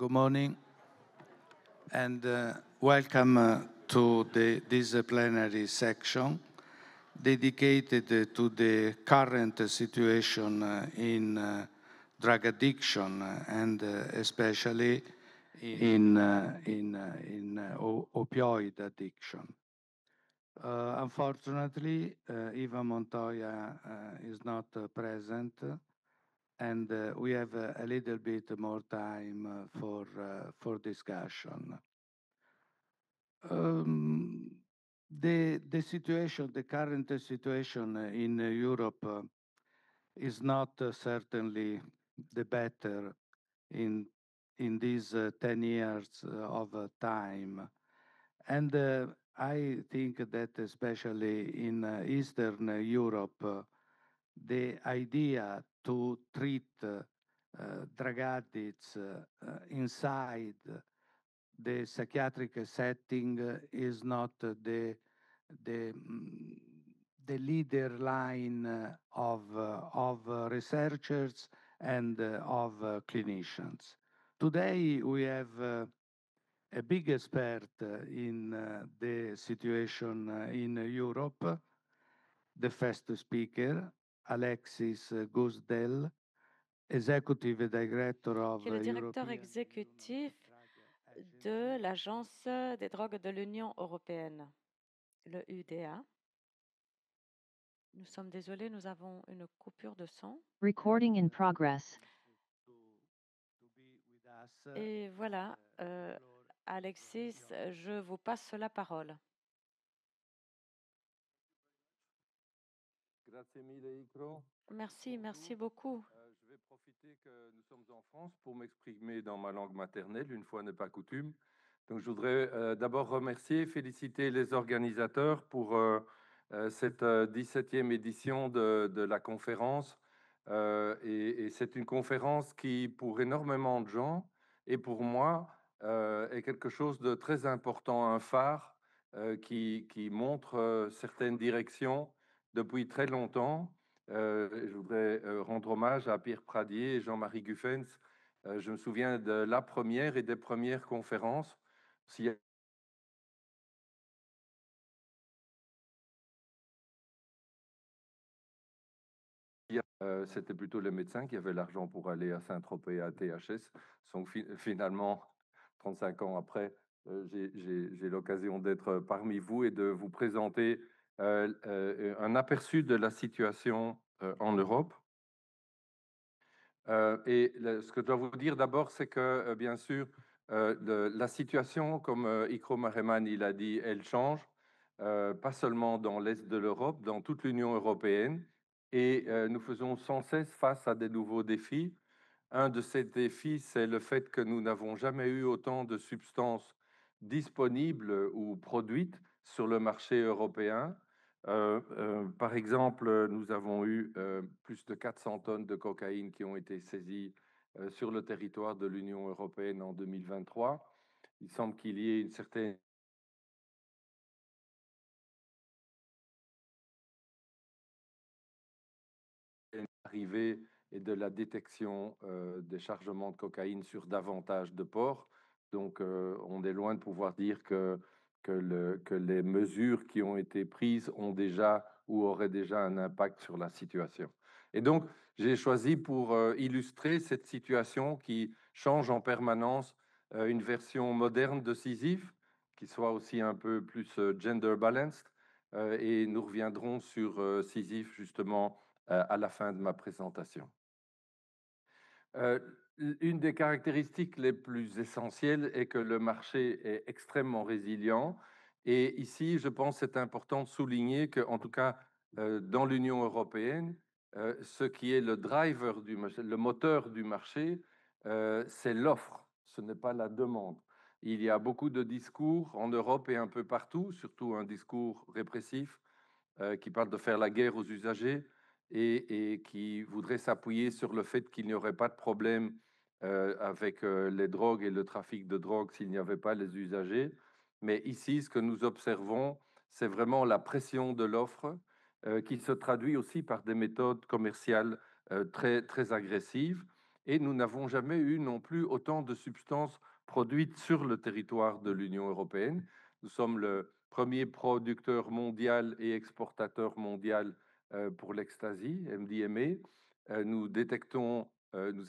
Good morning, and welcome to this plenary section dedicated to the current situation in drug addiction and especially in opioid addiction. Unfortunately, Eva Montoya is not present, and we have a little bit more time for discussion. The situation, the current situation in Europe is not certainly the better in these 10 years of time. And I think that especially in Eastern Europe, the idea to treat drug addicts inside the psychiatric setting is not the leader line of researchers and of clinicians. Today we have a big expert in the situation in Europe, the first speaker, Alexis Gusdel, Executive Director of qui est le directeur European exécutif de l'Agence des drogues de l'Union européenne, le UDA. Nous sommes désolés, nous avons une coupure de son. Recording in progress. Et voilà, Alexis, je vous passe la parole. Merci beaucoup. Je vais profiter que nous sommes en France pour m'exprimer dans ma langue maternelle, une fois n'est pas coutume. Donc, je voudrais d'abord remercier et féliciter les organisateurs pour cette 17e édition de la conférence. Et c'est une conférence qui, pour énormément de gens, et pour moi, est quelque chose de très important, un phare qui montre certaines directions depuis très longtemps. Je voudrais rendre hommage à Pierre Pradier et Jean-Marie Guffens. Je me souviens de la première et des premières conférences. C'était plutôt les médecins qui avaient l'argent pour aller à Saint-Tropez et à THS. Donc finalement, 35 ans après, j'ai l'occasion d'être parmi vous et de vous présenter un aperçu de la situation en Europe. Ce que je dois vous dire d'abord, c'est que, bien sûr, la situation, comme Ikro Mareman il a dit, elle change, pas seulement dans l'Est de l'Europe, dans toute l'Union européenne. Et nous faisons sans cesse face à des nouveaux défis. Un de ces défis, c'est le fait que nous n'avons jamais eu autant de substances disponibles ou produites sur le marché européen. Par exemple, nous avons eu plus de 400 tonnes de cocaïne qui ont été saisies sur le territoire de l'Union européenne en 2023. Il semble qu'il y ait une certaine arrivée et de la détection des chargements de cocaïne sur davantage de ports. Donc, on est loin de pouvoir dire que les mesures qui ont été prises ont déjà ou auraient déjà un impact sur la situation. Et donc, j'ai choisi pour illustrer cette situation qui change en permanence une version moderne de Sisyphe, qui soit aussi un peu plus gender balanced. Et nous reviendrons sur Sisyphe justement à la fin de ma présentation. Une des caractéristiques les plus essentielles est que le marché est extrêmement résilient. Et ici, je pense que c'est important de souligner qu'en tout cas, dans l'Union européenne, ce qui est le driver du marché, le moteur du marché, c'est l'offre, ce n'est pas la demande. Il y a beaucoup de discours en Europe et un peu partout, surtout un discours répressif qui parle de faire la guerre aux usagers et qui voudrait s'appuyer sur le fait qu'il n'y aurait pas de problème avec les drogues et le trafic de drogue s'il n'y avait pas les usagers. Mais ici, ce que nous observons, c'est vraiment la pression de l'offre qui se traduit aussi par des méthodes commerciales très, très agressives. et nous n'avons jamais eu non plus autant de substances produites sur le territoire de l'Union européenne. Nous sommes le premier producteur mondial et exportateur mondial pour l'ecstasy, MDMA. Nous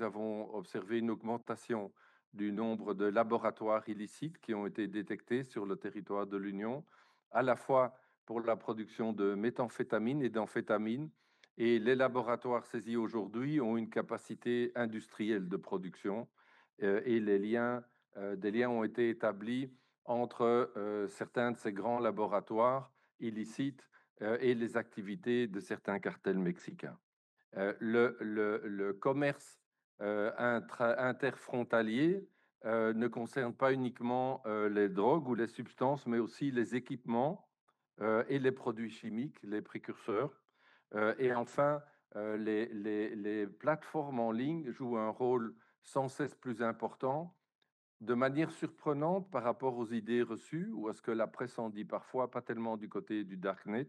avons observé une augmentation du nombre de laboratoires illicites qui ont été détectés sur le territoire de l'Union, à la fois pour la production de méthamphétamine et d'amphétamine. Et les laboratoires saisis aujourd'hui ont une capacité industrielle de production et des liens ont été établis entre certains de ces grands laboratoires illicites et les activités de certains cartels mexicains. Le commerce interfrontalier ne concerne pas uniquement les drogues ou les substances, mais aussi les équipements et les produits chimiques, les précurseurs. Et enfin, les plateformes en ligne jouent un rôle sans cesse plus important, de manière surprenante par rapport aux idées reçues, ou à ce que la presse en dit parfois, pas tellement du côté du darknet,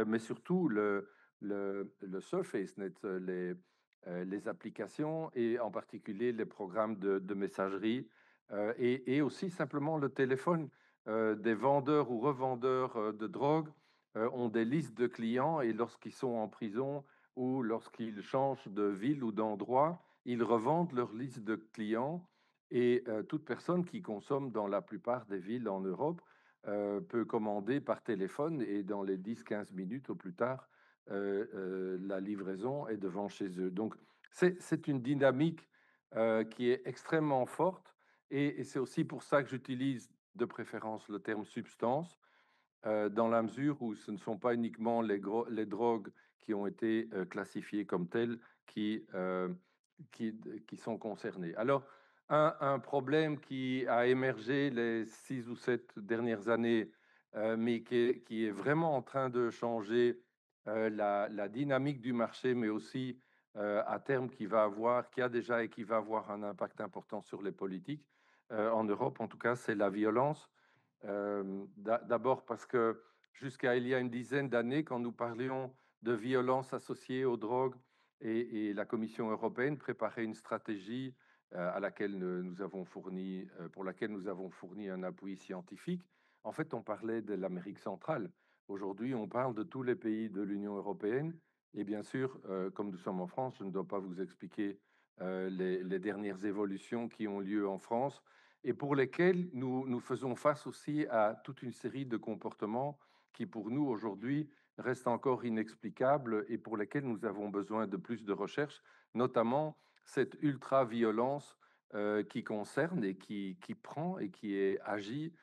mais surtout le Surface Net, les applications et en particulier les programmes de messagerie et aussi simplement le téléphone. Des vendeurs ou revendeurs de drogue ont des listes de clients et lorsqu'ils sont en prison ou lorsqu'ils changent de ville ou d'endroit, ils revendent leur liste de clients et toute personne qui consomme dans la plupart des villes en Europe peut commander par téléphone et dans les 10-15 minutes au plus tard, la livraison est devant chez eux. Donc, c'est une dynamique qui est extrêmement forte et c'est aussi pour ça que j'utilise de préférence le terme substance, dans la mesure où ce ne sont pas uniquement les drogues qui ont été classifiées comme telles qui sont concernées. Alors, un problème qui a émergé les 6 ou 7 dernières années, mais qui est vraiment en train de changer la dynamique du marché, mais aussi à terme qui a déjà et qui va avoir un impact important sur les politiques en Europe, en tout cas, c'est la violence. D'abord parce que jusqu'à il y a une dizaine d'années, quand nous parlions de violence associée aux drogues, et la Commission européenne préparait une stratégie pour laquelle nous avons fourni un appui scientifique. En fait, on parlait de l'Amérique centrale. Aujourd'hui, on parle de tous les pays de l'Union européenne. Et bien sûr, comme nous sommes en France, je ne dois pas vous expliquer les dernières évolutions qui ont lieu en France et pour lesquelles nous faisons face aussi à toute une série de comportements qui, pour nous, aujourd'hui, restent encore inexplicables et pour lesquels nous avons besoin de plus de recherche, notamment cette ultra-violence qui concerne et qui prend et qui est agie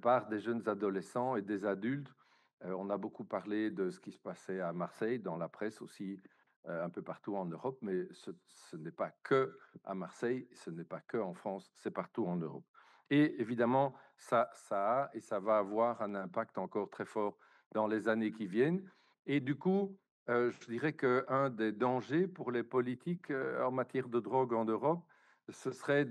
par des jeunes adolescents et des adultes. On a beaucoup parlé de ce qui se passait à Marseille, dans la presse aussi, un peu partout en Europe, mais ce n'est pas que à Marseille, ce n'est pas que en France, c'est partout en Europe. Et évidemment, ça a et ça va avoir un impact encore très fort dans les années qui viennent. Et du coup, je dirais qu'un des dangers pour les politiques en matière de drogue en Europe, ce serait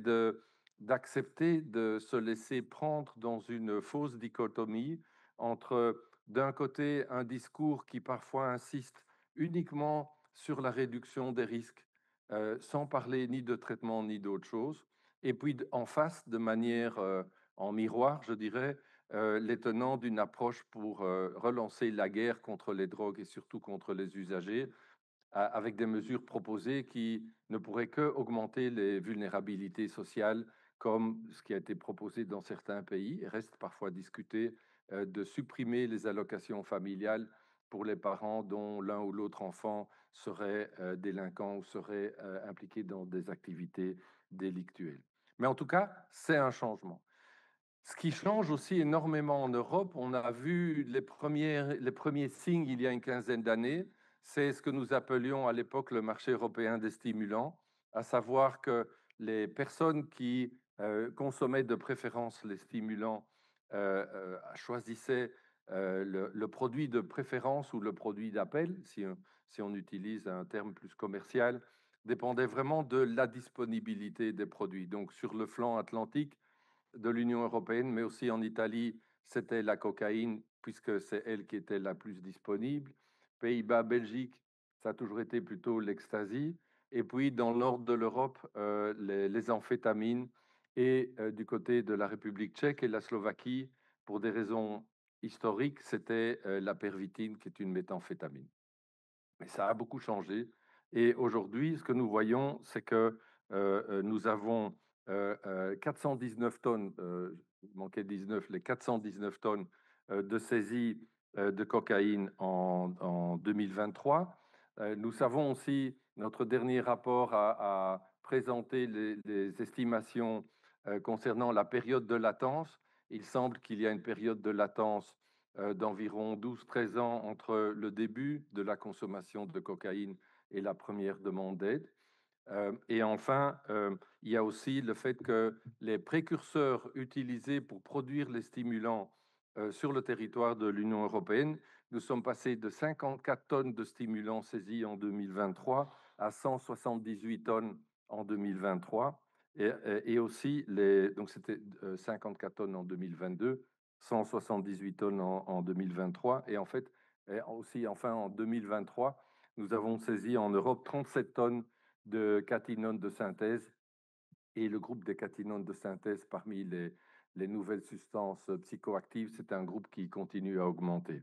d'accepter de se laisser prendre dans une fausse dichotomie entre, d'un côté, un discours qui parfois insiste uniquement sur la réduction des risques, sans parler ni de traitement ni d'autre chose, et puis en face, de manière en miroir, je dirais, les tenants d'une approche pour relancer la guerre contre les drogues et surtout contre les usagers, avec des mesures proposées qui ne pourraient que augmenter les vulnérabilités sociales, comme ce qui a été proposé dans certains pays, et reste parfois discuté, de supprimer les allocations familiales pour les parents dont l'un ou l'autre enfant serait délinquant ou serait impliqué dans des activités délictuelles. Mais en tout cas, c'est un changement. Ce qui change aussi énormément en Europe, on a vu les premiers signes il y a une quinzaine d'années, c'est ce que nous appelions à l'époque le marché européen des stimulants, à savoir que les personnes qui consommaient de préférence les stimulants choisissaient le produit de préférence ou le produit d'appel, si on utilise un terme plus commercial, dépendait vraiment de la disponibilité des produits. Donc sur le flanc atlantique de l'Union européenne, mais aussi en Italie, c'était la cocaïne, puisque c'est elle qui était la plus disponible. Pays-Bas, Belgique, ça a toujours été plutôt l'ecstasy. Et puis, dans le nord de l'Europe, les amphétamines et du côté de la République tchèque et la Slovaquie, pour des raisons historiques, c'était la pervitine qui est une méthamphétamine. Mais ça a beaucoup changé. Et aujourd'hui, ce que nous voyons, c'est que nous avons 419 tonnes, il manquait 19, les 419 tonnes de saisie de cocaïne en 2023. Nous savons aussi, notre dernier rapport a présenté les estimations concernant la période de latence. Il semble qu'il y a une période de latence d'environ 12-13 ans entre le début de la consommation de cocaïne et la première demande d'aide. Et enfin, il y a aussi le fait que les précurseurs utilisés pour produire les stimulants sur le territoire de l'Union européenne, nous sommes passés de 54 tonnes de stimulants saisis en 2023 à 178 tonnes en 2023. Et aussi, donc c'était 54 tonnes en 2022, 178 tonnes en 2023. Et en fait, aussi, enfin, en 2023, nous avons saisi en Europe 37 tonnes de cathinones de synthèse. Et le groupe des cathinones de synthèse parmi les nouvelles substances psychoactives, c'est un groupe qui continue à augmenter.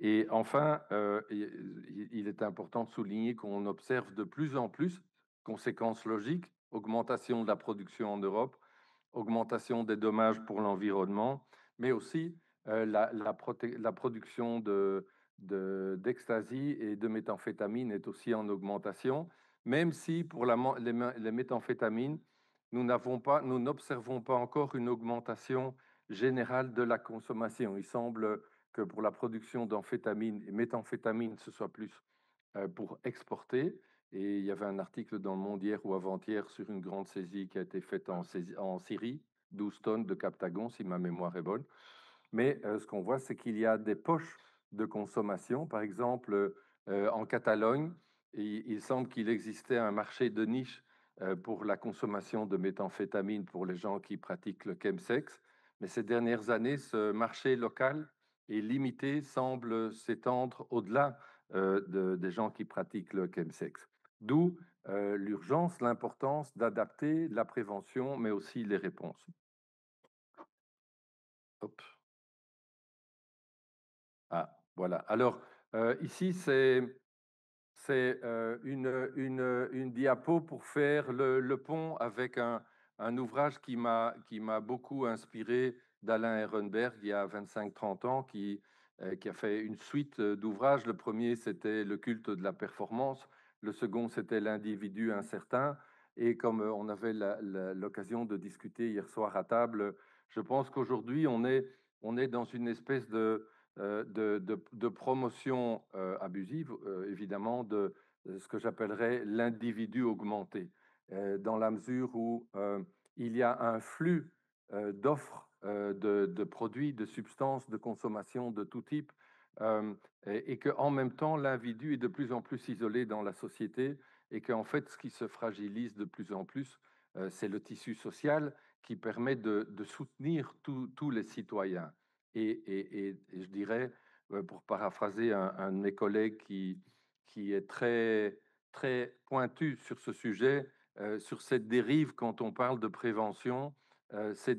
Et enfin, il est important de souligner qu'on observe de plus en plus, conséquences logiques, augmentation de la production en Europe, augmentation des dommages pour l'environnement, mais aussi la production d'ecstasy et de méthamphétamine est aussi en augmentation, même si pour les méthamphétamines, nous n'observons pas encore une augmentation générale de la consommation. Il semble que pour la production d'amphétamine et méthamphétamine, ce soit plus pour exporter. Et il y avait un article dans le Monde hier ou avant-hier sur une grande saisie qui a été faite en Syrie, 12 tonnes de Captagon, si ma mémoire est bonne. Mais ce qu'on voit, c'est qu'il y a des poches de consommation. Par exemple, en Catalogne, il semble qu'il existait un marché de niche pour la consommation de méthamphétamine pour les gens qui pratiquent le chemsex. Mais ces dernières années, ce marché local est limité, semble s'étendre au-delà des gens qui pratiquent le chemsex. D'où l'urgence, l'importance d'adapter la prévention, mais aussi les réponses. Hop. Ah, voilà. Alors, ici, c'est une diapo pour faire le pont avec un ouvrage qui m'a beaucoup inspiré d'Alain Ehrenberg il y a 25-30 ans, qui a fait une suite d'ouvrages. Le premier, c'était Le culte de la performance. Le second, c'était L'individu incertain. Et comme on avait l'occasion de discuter hier soir à table, je pense qu'aujourd'hui, on est dans une espèce de promotion abusive, évidemment, de ce que j'appellerais l'individu augmenté, dans la mesure où il y a un flux d'offres de produits, de substances, de consommation de tout type, et qu'en même temps, l'individu est de plus en plus isolé dans la société, et qu'en fait, ce qui se fragilise de plus en plus, c'est le tissu social qui permet de soutenir tous les citoyens. Et je dirais, pour paraphraser un de mes collègues qui est très, très pointu sur ce sujet, sur cette dérive quand on parle de prévention,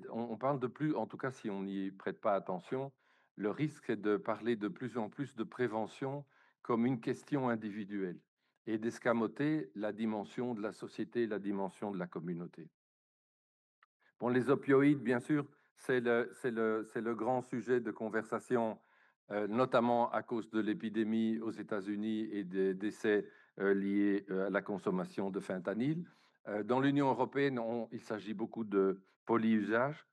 on parle de plus, en tout cas si on n'y prête pas attention, le risque est de parler de plus en plus de prévention comme une question individuelle et d'escamoter la dimension de la société, la dimension de la communauté. Bon, les opioïdes, bien sûr, c'est le grand sujet de conversation, notamment à cause de l'épidémie aux États-Unis et des décès liés à la consommation de fentanyl. Dans l'Union européenne, il s'agit beaucoup de polyusage.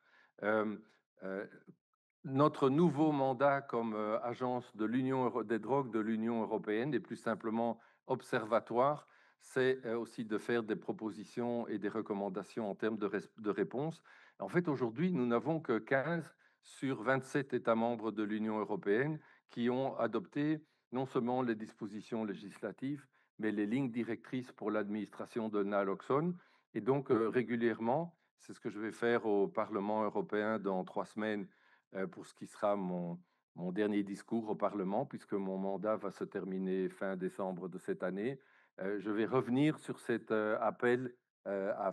Notre nouveau mandat comme agence de l'Union des drogues de l'Union européenne, et plus simplement observatoire, c'est aussi de faire des propositions et des recommandations en termes de réponse. En fait, aujourd'hui, nous n'avons que 15 sur 27 États membres de l'Union européenne qui ont adopté non seulement les dispositions législatives, mais les lignes directrices pour l'administration de naloxone. Et donc, régulièrement, c'est ce que je vais faire au Parlement européen dans 3 semaines, pour ce qui sera mon dernier discours au Parlement, puisque mon mandat va se terminer fin décembre de cette année. je vais revenir sur cet appel à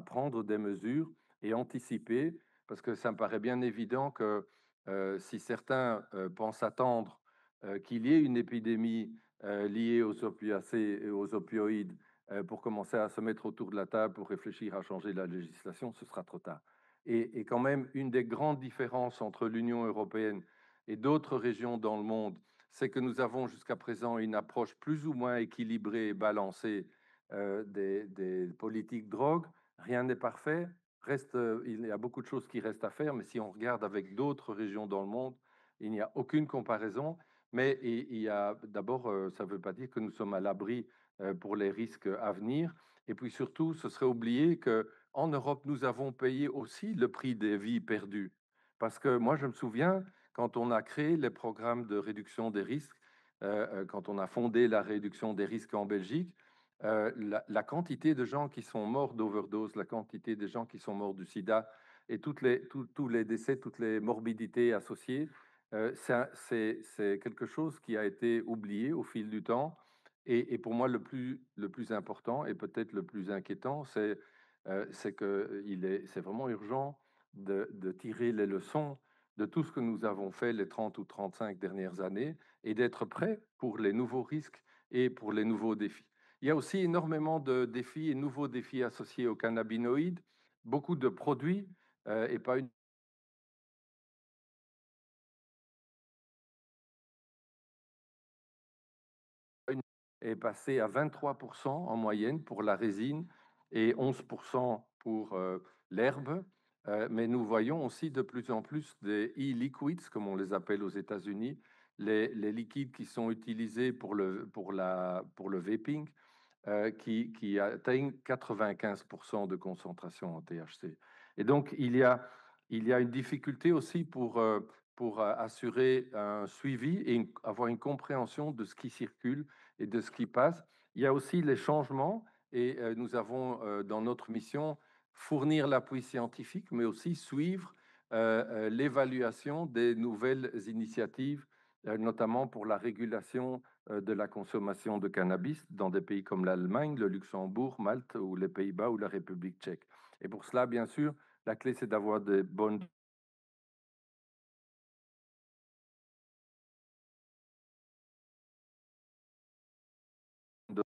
prendre des mesures et anticiper, parce que ça me paraît bien évident que si certains pensent attendre qu'il y ait une épidémie liée aux opiacés et aux opioïdes pour commencer à se mettre autour de la table pour réfléchir à changer la législation, ce sera trop tard. Et quand même, une des grandes différences entre l'Union européenne et d'autres régions dans le monde, c'est que nous avons jusqu'à présent une approche plus ou moins équilibrée et balancée des politiques drogue. Rien n'est parfait. Il y a beaucoup de choses qui restent à faire, mais si on regarde avec d'autres régions dans le monde, il n'y a aucune comparaison. Mais il y a d'abord, ça ne veut pas dire que nous sommes à l'abri pour les risques à venir. Et puis surtout, ce serait oublier qu'en Europe, nous avons payé aussi le prix des vies perdues. Parce que moi, je me souviens, quand on a créé les programmes de réduction des risques, quand on a fondé la réduction des risques en Belgique, la quantité de gens qui sont morts d'overdose, la quantité de gens qui sont morts du sida et tous les décès, toutes les morbidités associées, c'est quelque chose qui a été oublié au fil du temps. Et pour moi, le plus important et peut-être le plus inquiétant, c'est c'est vraiment urgent de tirer les leçons de tout ce que nous avons fait les 30 ou 35 dernières années et d'être prêts pour les nouveaux risques et pour les nouveaux défis. Il y a aussi énormément de défis et nouveaux défis associés aux cannabinoïdes, beaucoup de produits et pas une est passé à 23% en moyenne pour la résine et 11% pour l'herbe. Mais nous voyons aussi de plus en plus des e-liquids, comme on les appelle aux États-Unis, les liquides qui sont utilisés pour le vaping, qui atteignent 95% de concentration en THC. Et donc, il y a une difficulté aussi pour assurer un suivi et avoir une compréhension de ce qui circule et de ce qui passe. Il y a aussi les changements et nous avons dans notre mission fournir l'appui scientifique, mais aussi suivre l'évaluation des nouvelles initiatives, notamment pour la régulation de la consommation de cannabis dans des pays comme l'Allemagne, le Luxembourg, Malte ou les Pays-Bas ou la République tchèque. Et pour cela, bien sûr, la clé, c'est d'avoir des bonnes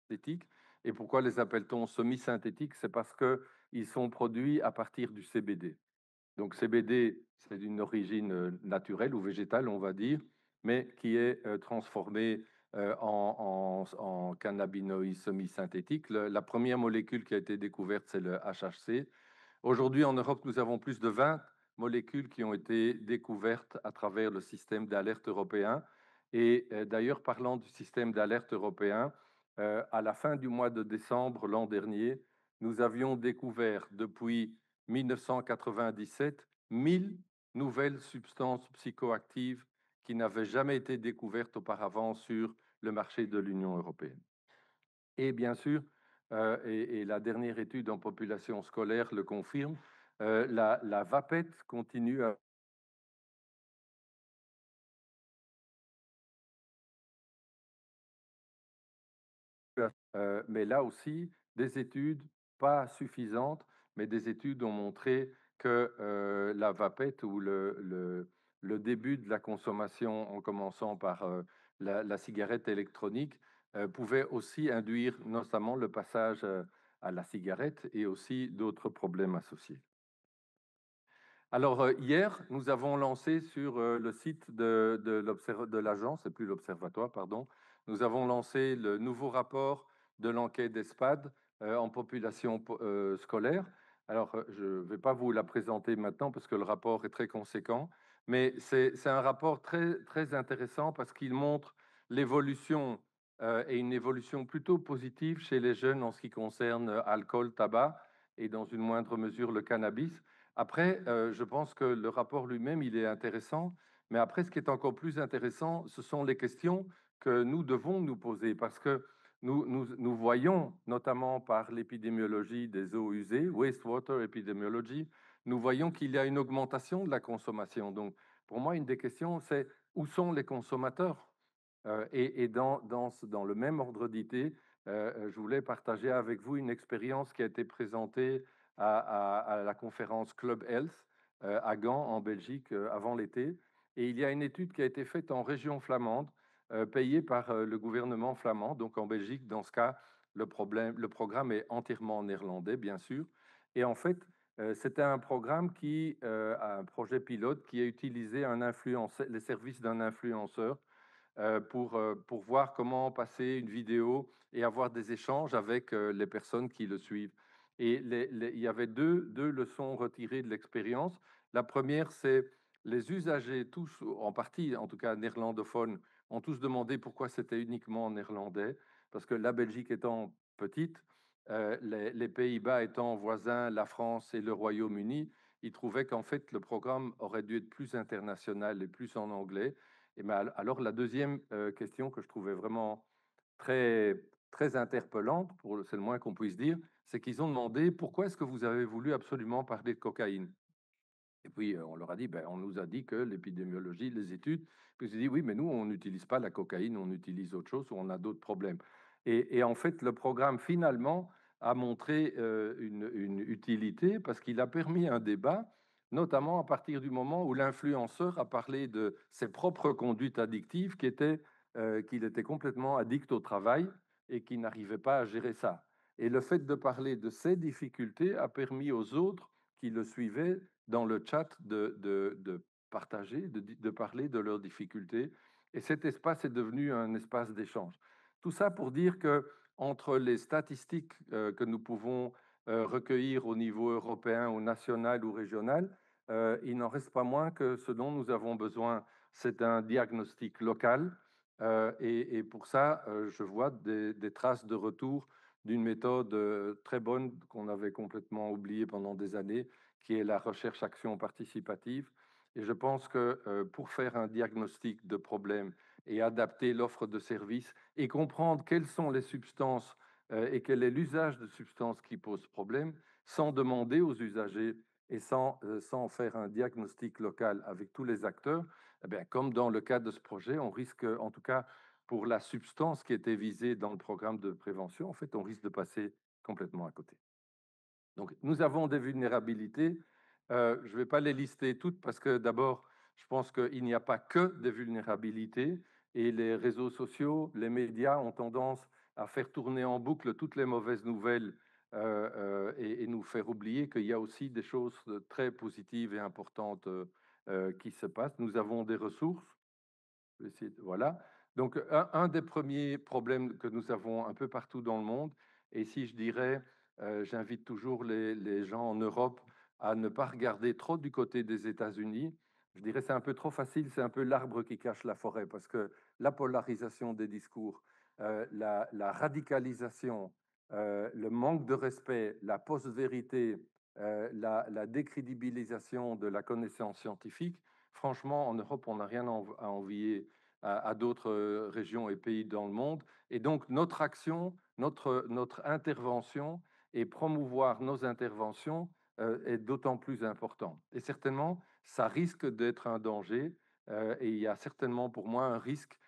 synthétiques. Et pourquoi les appelle-t-on semi-synthétiques? C'est parce qu'ils sont produits à partir du CBD. Donc CBD, c'est d'une origine naturelle ou végétale, on va dire, mais qui est transformé en cannabinoïdes semi-synthétiques. La première molécule qui a été découverte, c'est le HHC. Aujourd'hui, en Europe, nous avons plus de 20 molécules qui ont été découvertes à travers le système d'alerte européen. Et d'ailleurs, parlant du système d'alerte européen, à la fin du mois de décembre l'an dernier, nous avions découvert depuis 1997 1000 nouvelles substances psychoactives qui n'avaient jamais été découvertes auparavant sur le marché de l'Union européenne. Et bien sûr, et la dernière étude en population scolaire le confirme, la vapette continue à mais là aussi, des études pas suffisantes, mais des études ont montré que la vapette ou le début de la consommation, en commençant par la cigarette électronique, pouvait aussi induire notamment le passage à la cigarette et aussi d'autres problèmes associés. Alors, hier, nous avons lancé sur le site de l'agence, et plus l'observatoire, pardon, nous avons lancé le nouveau rapport de l'enquête d'ESPAD en population scolaire. Alors, je ne vais pas vous la présenter maintenant parce que le rapport est très conséquent, mais c'est un rapport très, très intéressant parce qu'il montre l'évolution et une évolution plutôt positive chez les jeunes en ce qui concerne alcool, tabac et dans une moindre mesure le cannabis. Après, je pense que le rapport lui-même, il est intéressant, mais après, ce qui est encore plus intéressant, ce sont les questions que nous devons nous poser, parce que nous voyons, notamment par l'épidémiologie des eaux usées, wastewater epidemiology, nous voyons qu'il y a une augmentation de la consommation. Donc, pour moi, une des questions, c'est où sont les consommateurs? Et dans le même ordre d'idée, je voulais partager avec vous une expérience qui a été présentée à la conférence Club Health à Gand, en Belgique, avant l'été. Et il y a une étude qui a été faite en région flamande, payée par le gouvernement flamand. Donc en Belgique, dans ce cas, le programme est entièrement en néerlandais, bien sûr. Et en fait, c'était un programme un projet pilote qui a utilisé les services d'un influenceur pour voir comment passer une vidéo et avoir des échanges avec les personnes qui le suivent. Et il y avait deux leçons retirées de l'expérience. La première, c'est les usagers, tous, en partie, en tout cas néerlandophones, ont tous demandé pourquoi c'était uniquement en néerlandais, parce que la Belgique étant petite, les Pays-Bas étant voisins, la France et le Royaume-Uni, ils trouvaient qu'en fait le programme aurait dû être plus international et plus en anglais. Alors, la deuxième question que je trouvais vraiment très, très interpellante, c'est le moins qu'on puisse dire, c'est qu'ils ont demandé pourquoi est-ce que vous avez voulu absolument parler de cocaïne. Et puis, on leur a dit, ben, on nous a dit que l'épidémiologie, les études, puis ils ont dit, oui, mais nous, on n'utilise pas la cocaïne, on utilise autre chose ou on a d'autres problèmes. Et en fait, le programme, finalement, a montré une utilité parce qu'il a permis un débat, notamment à partir du moment où l'influenceur a parlé de ses propres conduites addictives, qu'il était complètement addict au travail et qu'il n'arrivait pas à gérer ça. Et le fait de parler de ses difficultés a permis aux autres qui le suivaient dans le chat de partager, de parler de leurs difficultés. Et cet espace est devenu un espace d'échange. Tout ça pour dire que entre les statistiques que nous pouvons recueillir au niveau européen ou national ou régional, il n'en reste pas moins que ce dont nous avons besoin, c'est un diagnostic local. Et pour ça, je vois des traces de retour d'une méthode très bonne qu'on avait complètement oubliée pendant des années, qui est la recherche-action participative. Et je pense que pour faire un diagnostic de problème et adapter l'offre de services et comprendre quelles sont les substances et quel est l'usage de substances qui posent problème, sans demander aux usagers et sans faire un diagnostic local avec tous les acteurs, eh bien, comme dans le cas de ce projet, on risque, en tout cas pour la substance qui était visée dans le programme de prévention, en fait, on risque de passer complètement à côté. Donc, nous avons des vulnérabilités. Je ne vais pas les lister toutes parce que d'abord, je pense qu'il n'y a pas que des vulnérabilités et les réseaux sociaux, les médias ont tendance à faire tourner en boucle toutes les mauvaises nouvelles et nous faire oublier qu'il y a aussi des choses très positives et importantes qui se passent. Nous avons des ressources. Voilà. Donc, un des premiers problèmes que nous avons un peu partout dans le monde, et si je dirais, j'invite toujours les gens en Europe à ne pas regarder trop du côté des États-Unis. Je dirais c'est un peu trop facile, c'est un peu l'arbre qui cache la forêt, parce que la polarisation des discours, la radicalisation, le manque de respect, la post-vérité, la décrédibilisation de la connaissance scientifique, franchement, en Europe, on n'a rien à envier à d'autres régions et pays dans le monde. Et donc, notre action, notre intervention et promouvoir nos interventions est d'autant plus important. Et certainement, ça risque d'être un danger. Et il y a certainement pour moi un risque,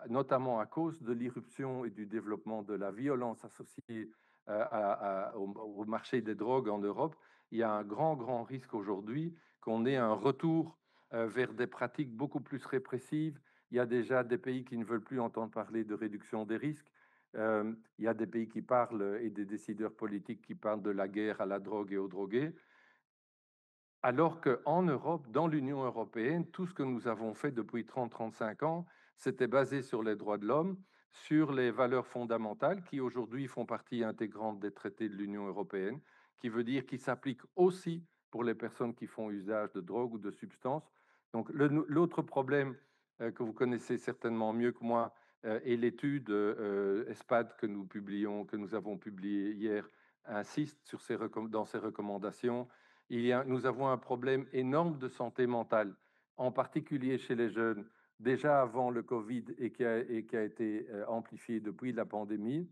notamment à cause de l'irruption et du développement de la violence associée au marché des drogues en Europe. Il y a un grand risque aujourd'hui qu'on ait un retour vers des pratiques beaucoup plus répressives. Il y a déjà des pays qui ne veulent plus entendre parler de réduction des risques. Il y a des pays qui parlent et des décideurs politiques qui parlent de la guerre à la drogue et aux drogués. Alors qu'en Europe, dans l'Union européenne, tout ce que nous avons fait depuis 30-35 ans, c'était basé sur les droits de l'homme, sur les valeurs fondamentales qui aujourd'hui font partie intégrante des traités de l'Union européenne, qui veut dire qu'ils s'appliquent aussi pour les personnes qui font usage de drogue ou de substances. Donc l'autre problème que vous connaissez certainement mieux que moi est l'étude ESPAD que nous avons publiée hier, insiste dans ses recommandations. Nous avons un problème énorme de santé mentale, en particulier chez les jeunes, déjà avant le Covid et qui a été amplifié depuis la pandémie.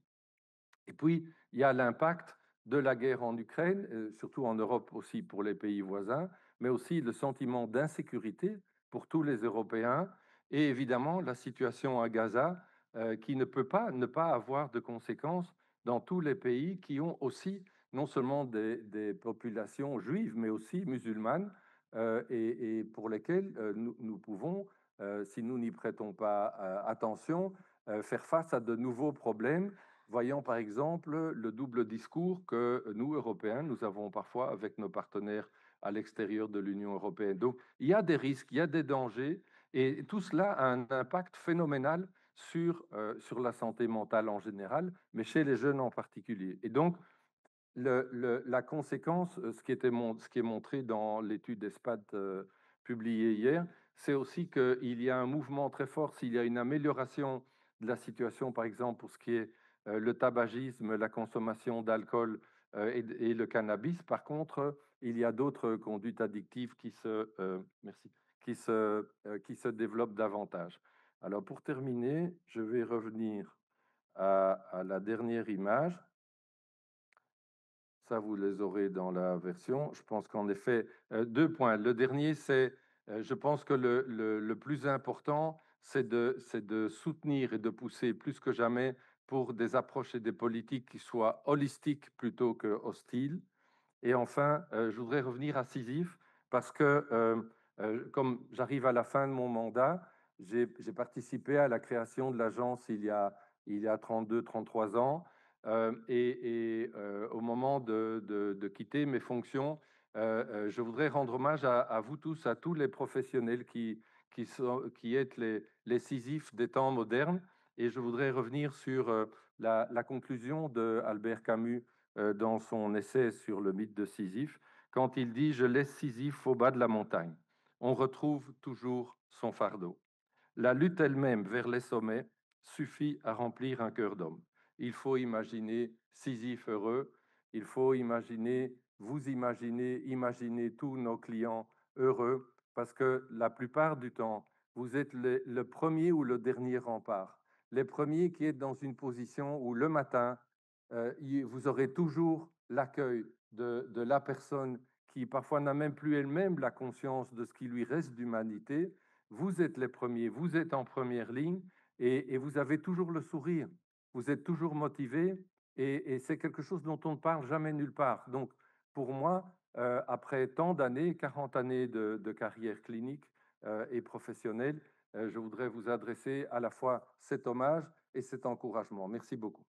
Et puis, il y a l'impact de la guerre en Ukraine, surtout en Europe aussi pour les pays voisins, mais aussi le sentiment d'insécurité pour tous les Européens Et évidemment, la situation à Gaza, qui ne peut pas ne pas avoir de conséquences dans tous les pays qui ont aussi non seulement des populations juives, mais aussi musulmanes, et pour lesquelles nous pouvons, si nous n'y prêtons pas attention, faire face à de nouveaux problèmes. Voyons par exemple le double discours que nous, Européens, nous avons parfois avec nos partenaires à l'extérieur de l'Union européenne. Donc, il y a des risques, il y a des dangers, et tout cela a un impact phénoménal sur la santé mentale en général, mais chez les jeunes en particulier. Et donc, la conséquence, ce qui est montré dans l'étude d'ESPAD publiée hier, c'est aussi qu'il y a un mouvement très fort, s'il y a une amélioration de la situation, par exemple, pour ce qui est le tabagisme, la consommation d'alcool et le cannabis. Par contre, il y a d'autres conduites addictives merci, qui se développent davantage. Alors, pour terminer, je vais revenir à la dernière image. Ça, vous les aurez dans la version. Je pense qu'en effet, 2 points. Le dernier, c'est, je pense que le plus important, c'est de soutenir et de pousser plus que jamais pour des approches et des politiques qui soient holistiques plutôt que hostiles. Et enfin, je voudrais revenir à Sisyphe parce que, comme j'arrive à la fin de mon mandat, j'ai participé à la création de l'agence il y a 32, 33 ans. Au moment de quitter mes fonctions, je voudrais rendre hommage à vous tous, à tous les professionnels qui êtes les Sisyphes des temps modernes. Et je voudrais revenir sur la conclusion d'Albert Camus dans son essai sur le mythe de Sisyphe, quand il dit « Je laisse Sisyphe au bas de la montagne ». On retrouve toujours son fardeau. La lutte elle-même vers les sommets suffit à remplir un cœur d'homme. Il faut imaginer Sisyphe heureux, il faut imaginer, vous imaginer tous nos clients heureux, parce que la plupart du temps, vous êtes le premier ou le dernier rempart. Les premiers qui êtes dans une position où le matin, vous aurez toujours l'accueil de la personne qui parfois n'a même plus elle-même la conscience de ce qui lui reste d'humanité. Vous êtes les premiers, vous êtes en première ligne et vous avez toujours le sourire. Vous êtes toujours motivé et c'est quelque chose dont on ne parle jamais nulle part. Donc, pour moi, après tant d'années, 40 années de carrière clinique et professionnelle, je voudrais vous adresser à la fois cet hommage et cet encouragement. Merci beaucoup.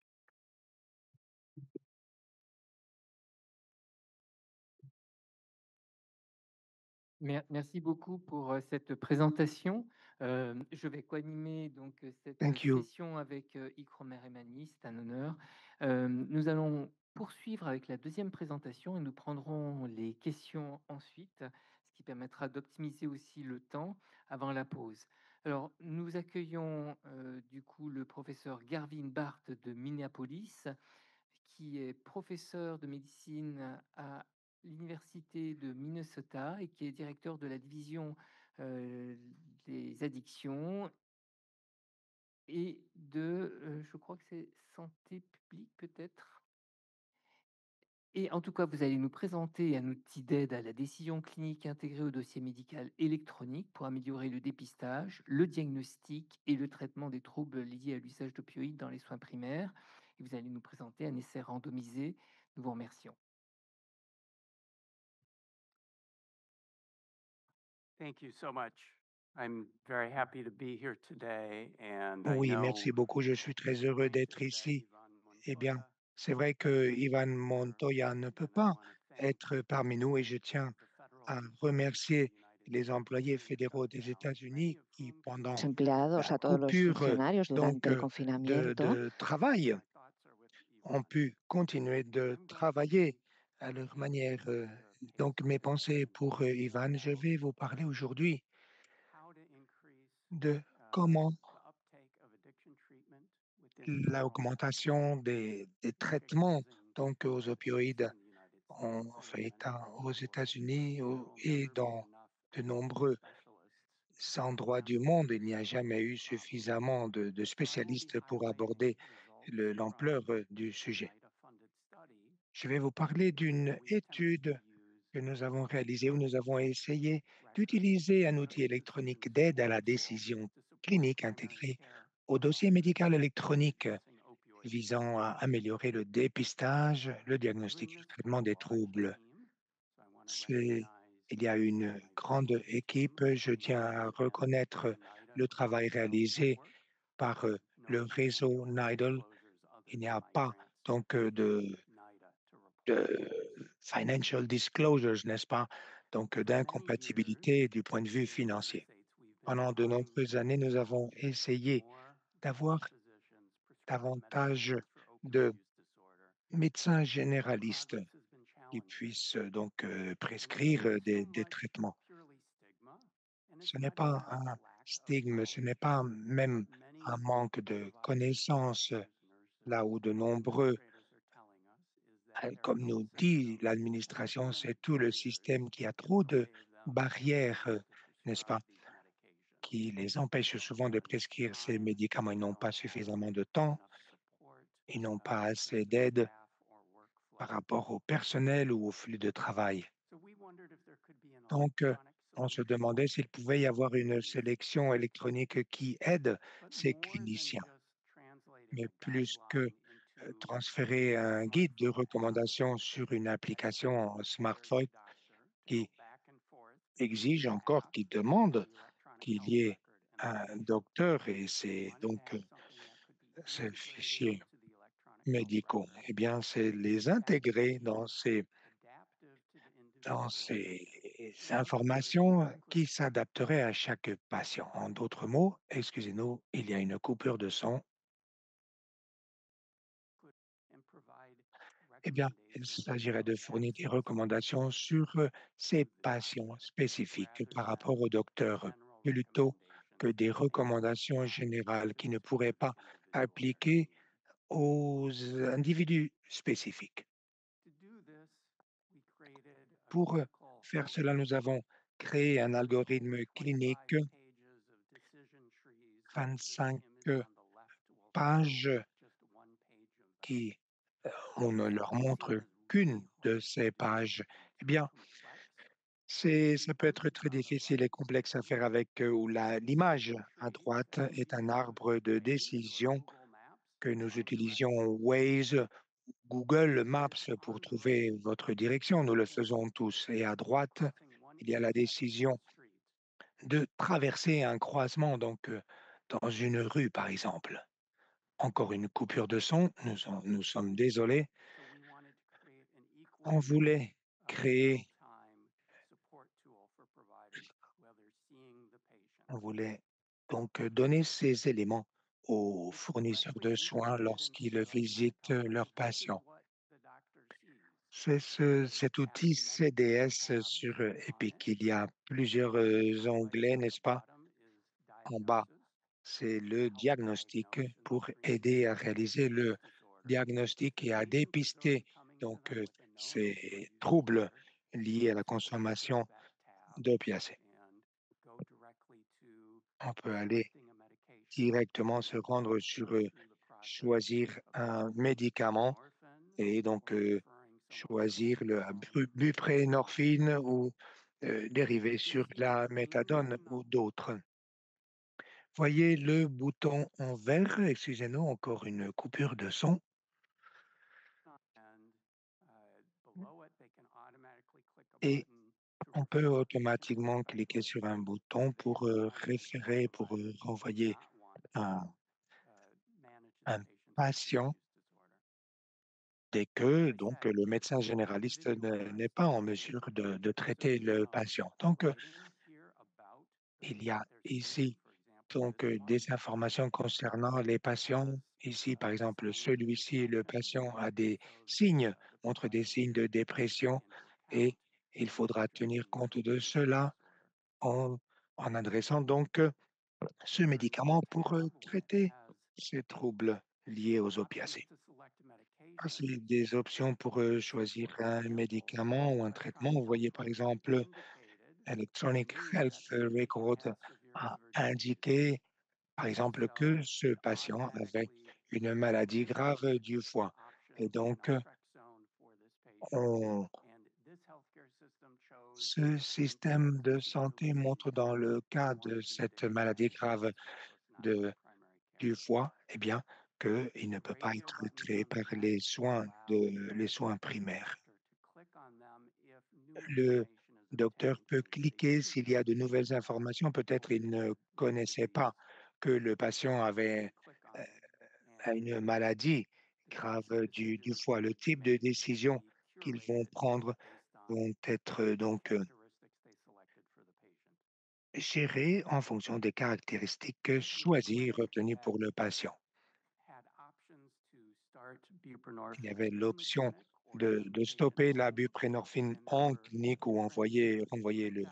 Merci beaucoup pour cette présentation. Je vais co-animer donc cette Thank you. session avec Ikromer Emani, c'est un honneur. Nous allons poursuivre avec la deuxième présentation et nous prendrons les questions ensuite, ce qui permettra d'optimiser aussi le temps avant la pause. Alors, nous accueillons du coup le professeur Garvin Barth de Minneapolis, qui est professeur de médecine à l'Université de Minnesota et qui est directeur de la division des addictions et je crois que c'est santé publique peut-être. Et en tout cas, vous allez nous présenter un outil d'aide à la décision clinique intégrée au dossier médical électronique pour améliorer le dépistage, le diagnostic et le traitement des troubles liés à l'usage d'opioïdes dans les soins primaires. Et vous allez nous présenter un essai randomisé. Nous vous remercions. Thank you so much. I'm very happy to be here today and I Oui, know merci beaucoup. Je suis très heureux d'être ici. Eh bien, c'est vrai que Ivan Montoya ne peut pas être parmi nous et je tiens à remercier les employés fédéraux des États-Unis qui, pendant Empleados, la a todos los coupure funcionarios durante el de confinamiento. travail, ont pu continuer de travailler à leur manière. Donc, mes pensées pour Ivan, je vais vous parler aujourd'hui de comment l'augmentation des traitements donc aux opioïdes ont fait état aux États-Unis et dans de nombreux endroits du monde. Il n'y a jamais eu suffisamment de spécialistes pour aborder l'ampleur du sujet. Je vais vous parler d'une étude que nous avons réalisée où nous avons essayé d'utiliser un outil électronique d'aide à la décision clinique intégrée au dossier médical électronique visant à améliorer le dépistage, le diagnostic et le traitement des troubles. Il y a une grande équipe. Je tiens à reconnaître le travail réalisé par le réseau NIDL. Il n'y a pas donc de financial disclosures, n'est-ce pas? Donc d'incompatibilité du point de vue financier. Pendant de nombreuses années, nous avons essayé d'avoir davantage de médecins généralistes qui puissent donc prescrire des traitements. Ce n'est pas un stigme, ce n'est pas même un manque de connaissances, là où de nombreux, comme nous dit l'administration, c'est tout le système qui a trop de barrières, n'est-ce pas, qui les empêchent souvent de prescrire ces médicaments. Ils n'ont pas suffisamment de temps, ils n'ont pas assez d'aide par rapport au personnel ou au flux de travail. Donc, on se demandait s'il pouvait y avoir une sélection électronique qui aide ces cliniciens, mais plus que transférer un guide de recommandation sur une application en smartphone qui exige encore, qui demande qu'il y ait un docteur et c'est donc ces fichiers médicaux. Eh bien, c'est les intégrer dans ces informations qui s'adapteraient à chaque patient. En d'autres mots, excusez-nous, il y a une coupure de son. Eh bien, il s'agirait de fournir des recommandations sur ces patients spécifiques par rapport au docteur, plutôt que des recommandations générales qui ne pourraient pas appliquer aux individus spécifiques. Pour faire cela, nous avons créé un algorithme clinique, 25 pages qui, on ne leur montre qu'une de ces pages. Eh bien, ça peut être très difficile et complexe à faire avec où l'image à droite est un arbre de décision que nous utilisions Waze, Google Maps pour trouver votre direction. Nous le faisons tous. Et à droite, il y a la décision de traverser un croisement, donc dans une rue, par exemple. Encore une coupure de son, nous sommes désolés. On voulait créer, on voulait donc donner ces éléments aux fournisseurs de soins lorsqu'ils visitent leurs patients. C'est cet outil CDS sur Epic. Il y a plusieurs onglets, n'est-ce pas? En bas, c'est le diagnostic pour aider à réaliser le diagnostic et à dépister donc ces troubles liés à la consommation d'opiacés. On peut aller directement se rendre sur choisir un médicament et donc choisir le buprenorphine ou dériver sur la méthadone ou d'autres. Voyez le bouton en vert, excusez-nous, encore une coupure de son. Et on peut automatiquement cliquer sur un bouton pour référer, pour renvoyer un, un patient dès que donc le médecin généraliste n'est pas en mesure de traiter le patient. Donc, il y a ici donc des informations concernant les patients. Ici, par exemple, celui-ci, le patient a des signes, montre des signes de dépression et il faudra tenir compte de cela en, en adressant donc ce médicament pour traiter ces troubles liés aux opiacés. Voici des options pour choisir un médicament ou un traitement. Vous voyez par exemple, Electronic Health Record a indiqué par exemple que ce patient avait une maladie grave du foie. Et donc, on- ce système de santé montre dans le cas de cette maladie grave de, du foie, eh bien, qu'il ne peut pas être traité par les soins primaires. Le docteur peut cliquer s'il y a de nouvelles informations. Peut-être il ne connaissait pas que le patient avait une maladie grave du foie. Le type de décision qu'ils vont prendre vont être gérées en fonction des caractéristiques choisies et retenues pour le patient. Il y avait l'option de stopper la buprenorphine en clinique ou renvoyer le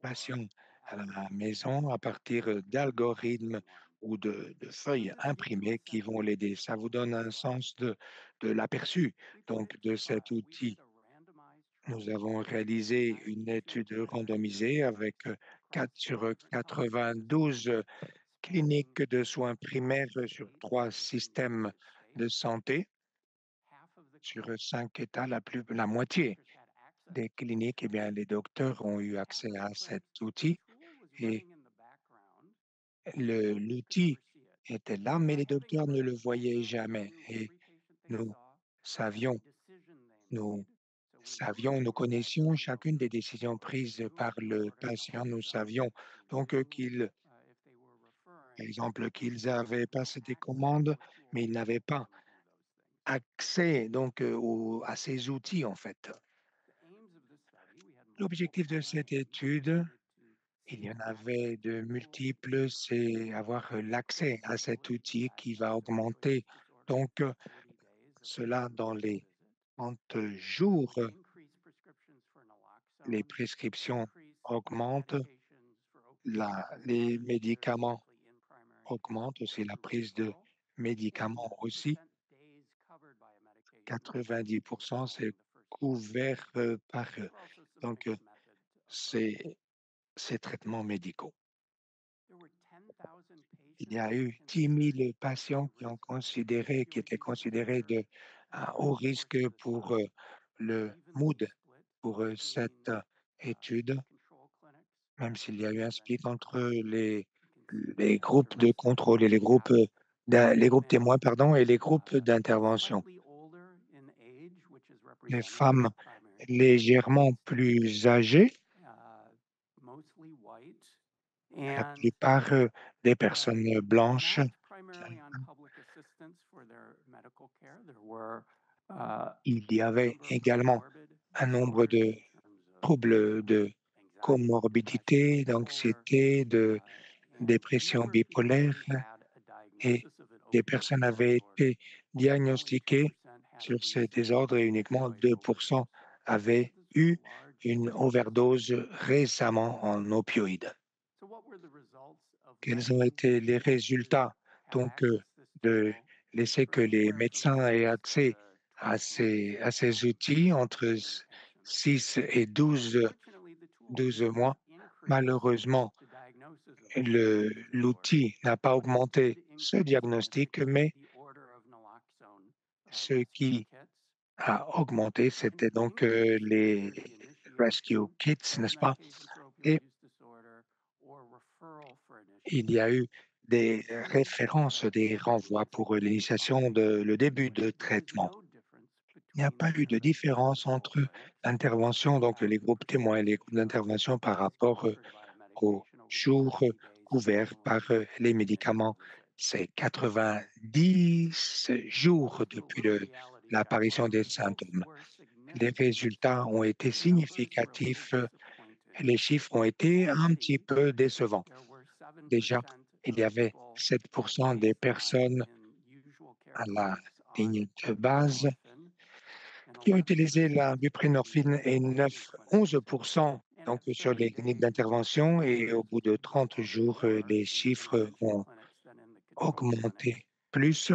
patient à la maison à partir d'algorithmes ou de feuilles imprimées qui vont l'aider. Ça vous donne un sens de l'aperçu donc de cet outil. Nous avons réalisé une étude randomisée avec 4 sur 92 cliniques de soins primaires sur 3 systèmes de santé. Sur 5 États, la moitié des cliniques, eh bien, les docteurs ont eu accès à cet outil et l'outil était là, mais les docteurs ne le voyaient jamais. Et nous savions, nous nous connaissions chacune des décisions prises par le patient. Nous savions donc par exemple, qu'ils avaient passé des commandes, mais ils n'avaient pas accès à ces outils en fait. L'objectif de cette étude, il y en avait de multiples, c'est avoir l'accès à cet outil qui va augmenter donc cela dans les 30 jours. Les prescriptions augmentent, les médicaments augmentent aussi, la prise de médicaments aussi. 90%, c'est couvert par donc ces, ces traitements médicaux. Il y a eu 10 000 patients qui étaient considérés de haut risque pour le MOOD, pour cette étude, même s'il y a eu un split entre les groupes de contrôle et les groupes témoins, pardon, et les groupes d'intervention. Les femmes légèrement plus âgées, la plupart des personnes blanches. Il y avait également un nombre de troubles de comorbidité, d'anxiété, de dépression bipolaire et des personnes avaient été diagnostiquées sur ces désordres et uniquement 2% avaient eu une overdose récemment en opioïdes. Quels ont été les résultats de laisser que les médecins aient accès à ces outils entre 6 et 12 mois? Malheureusement, l'outil n'a pas augmenté ce diagnostic, mais ce qui a augmenté, c'était donc les rescue kits, n'est-ce pas? Et il y a eu des références, des renvois pour l'initiation le début de traitement. Il n'y a pas eu de différence entre l'intervention, donc les groupes témoins et les groupes d'intervention par rapport aux jours couverts par les médicaments. C'est 90 jours depuis l'apparition des symptômes. Les résultats ont été significatifs. Les chiffres ont été un petit peu décevants. Déjà, il y avait 7% des personnes à la ligne de base qui ont utilisé la buprenorphine et 11% donc sur les cliniques d'intervention et au bout de 30 jours, les chiffres ont augmenté plus,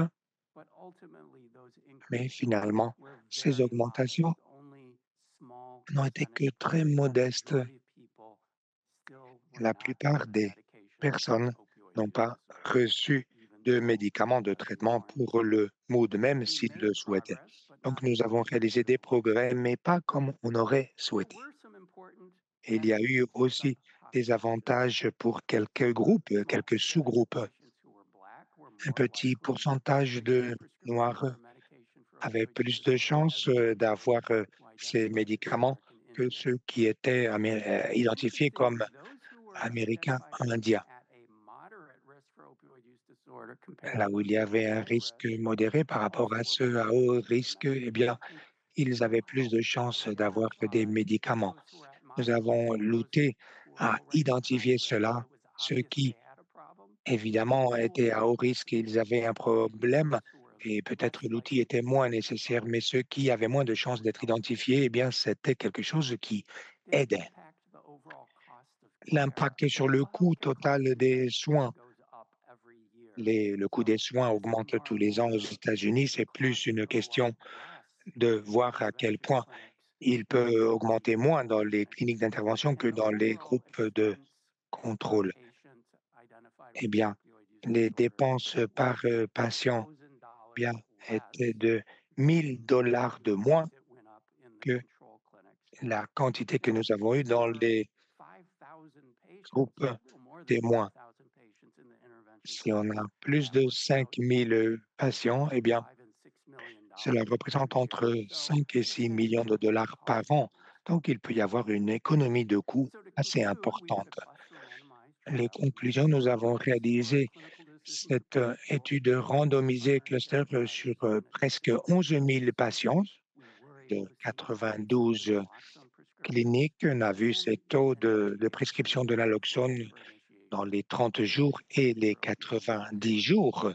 mais finalement, ces augmentations n'ont été que très modestes. La plupart des personnes n'ont pas reçu de médicaments de traitement pour le MOOD, même s'ils le souhaitaient. Donc, nous avons réalisé des progrès, mais pas comme on aurait souhaité. Et il y a eu aussi des avantages pour quelques groupes, quelques sous-groupes. un petit pourcentage de Noirs avaient plus de chances d'avoir ces médicaments que ceux qui étaient identifiés comme Américains indiens. Là où il y avait un risque modéré par rapport à ceux à haut risque, eh bien, ils avaient plus de chances d'avoir des médicaments. Nous avons lutté à identifier cela, ceux qui, évidemment, étaient à haut risque, ils avaient un problème et peut-être l'outil était moins nécessaire, mais ceux qui avaient moins de chances d'être identifiés, eh bien, c'était quelque chose qui aidait. L'impact sur le coût total des soins. Le coût des soins augmente tous les ans aux États-Unis. C'est plus une question de voir à quel point il peut augmenter moins dans les cliniques d'intervention que dans les groupes de contrôle. Eh bien, les dépenses par patient bien, étaient de 1 000 $ de moins que la quantité que nous avons eue dans les groupes témoins. Si on a plus de 5 000 patients, eh bien, cela représente entre 5 et 6 millions de dollars par an. Donc, il peut y avoir une économie de coûts assez importante. Les conclusions, nous avons réalisé cette étude randomisée cluster sur presque 11 000 patients de 92 cliniques. On a vu ces taux de prescription de naloxone dans les 30 jours et les 90 jours.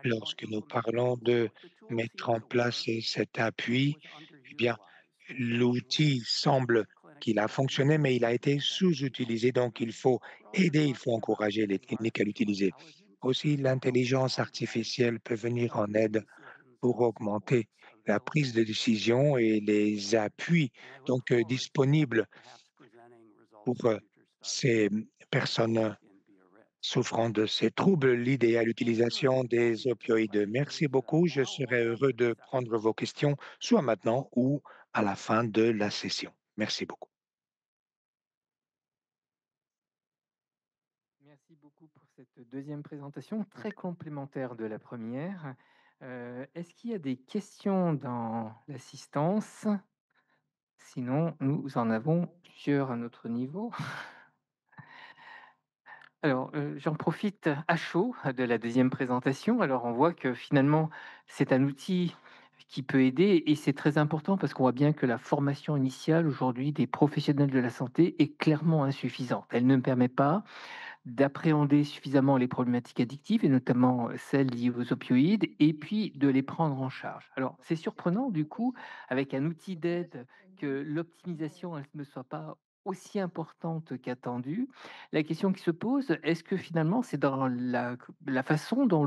Lorsque nous parlons de mettre en place cet appui, eh bien, l'outil semble qu'il a fonctionné, mais il a été sous-utilisé, donc il faut aider, il faut encourager les cliniques à l'utiliser. Aussi, l'intelligence artificielle peut venir en aide pour augmenter la prise de décision et les appuis donc disponibles pour ces personnes souffrant de ces troubles liés à l'utilisation des opioïdes. Merci beaucoup. Je serai heureux de prendre vos questions, soit maintenant ou à la fin de la session. Merci beaucoup. Merci beaucoup pour cette deuxième présentation, très complémentaire de la première. Est-ce qu'il y a des questions dans l'assistance? Sinon, nous en avons plusieurs à notre niveau. Alors, j'en profite à chaud de la deuxième présentation. Alors, on voit que finalement, c'est un outil qui peut aider et c'est très important parce qu'on voit bien que la formation initiale aujourd'hui des professionnels de la santé est clairement insuffisante. Elle ne permet pas d'appréhender suffisamment les problématiques addictives et notamment celles liées aux opioïdes et puis de les prendre en charge. Alors, c'est surprenant du coup, avec un outil d'aide, que l'optimisation elle ne soit pas aussi importante qu'attendue. La question qui se pose, est-ce que finalement c'est dans la façon dont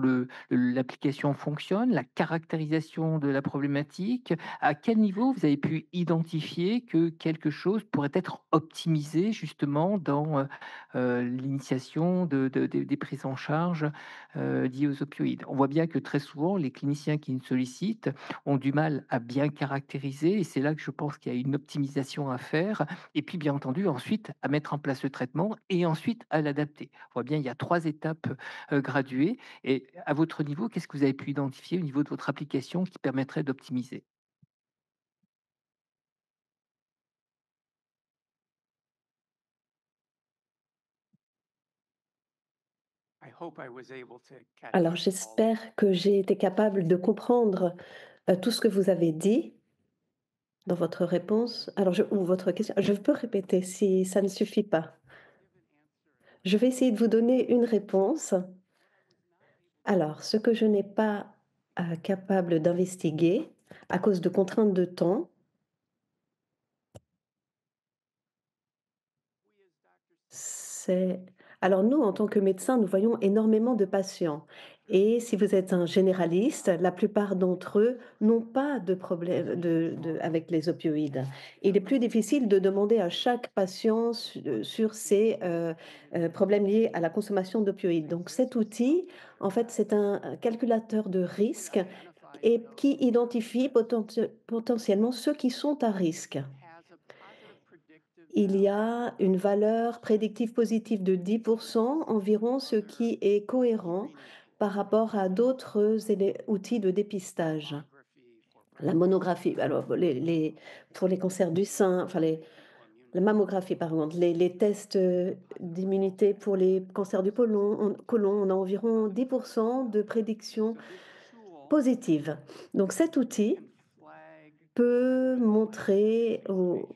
l'application fonctionne, la caractérisation de la problématique, à quel niveau vous avez pu identifier que quelque chose pourrait être optimisé justement dans l'initiation des prises en charge liées aux opioïdes. On voit bien que très souvent, les cliniciens qui nous sollicitent ont du mal à bien caractériser, et c'est là que je pense qu'il y a une optimisation à faire, et puis bien entendu, ensuite, à mettre en place le traitement, et ensuite à l'adapter. On voit bien, il y a 3 étapes graduées, et à votre niveau, qu'est-ce que vous avez pu identifier au niveau de votre application qui permettrait d'optimiser? Alors, j'espère que j'ai été capable de comprendre tout ce que vous avez dit dans votre réponse. Alors, ou votre question. Je peux répéter si ça ne suffit pas. Je vais essayer de vous donner une réponse. Alors, ce que je n'ai pas capable d'investiguer à cause de contraintes de temps, c'est... Alors nous, en tant que médecins, nous voyons énormément de patients. Et si vous êtes un généraliste, la plupart d'entre eux n'ont pas de problème avec les opioïdes. Il est plus difficile de demander à chaque patient sur ses problèmes liés à la consommation d'opioïdes. Donc cet outil, en fait, c'est un calculateur de risque et qui identifie potentiellement ceux qui sont à risque. il y a une valeur prédictive positive de 10% environ, ce qui est cohérent par rapport à d'autres outils de dépistage. La monographie, alors pour les cancers du sein, enfin la mammographie par exemple, les tests d'immunité pour les cancers du côlon, on a environ 10% de prédiction positive. Donc cet outil peut montrer,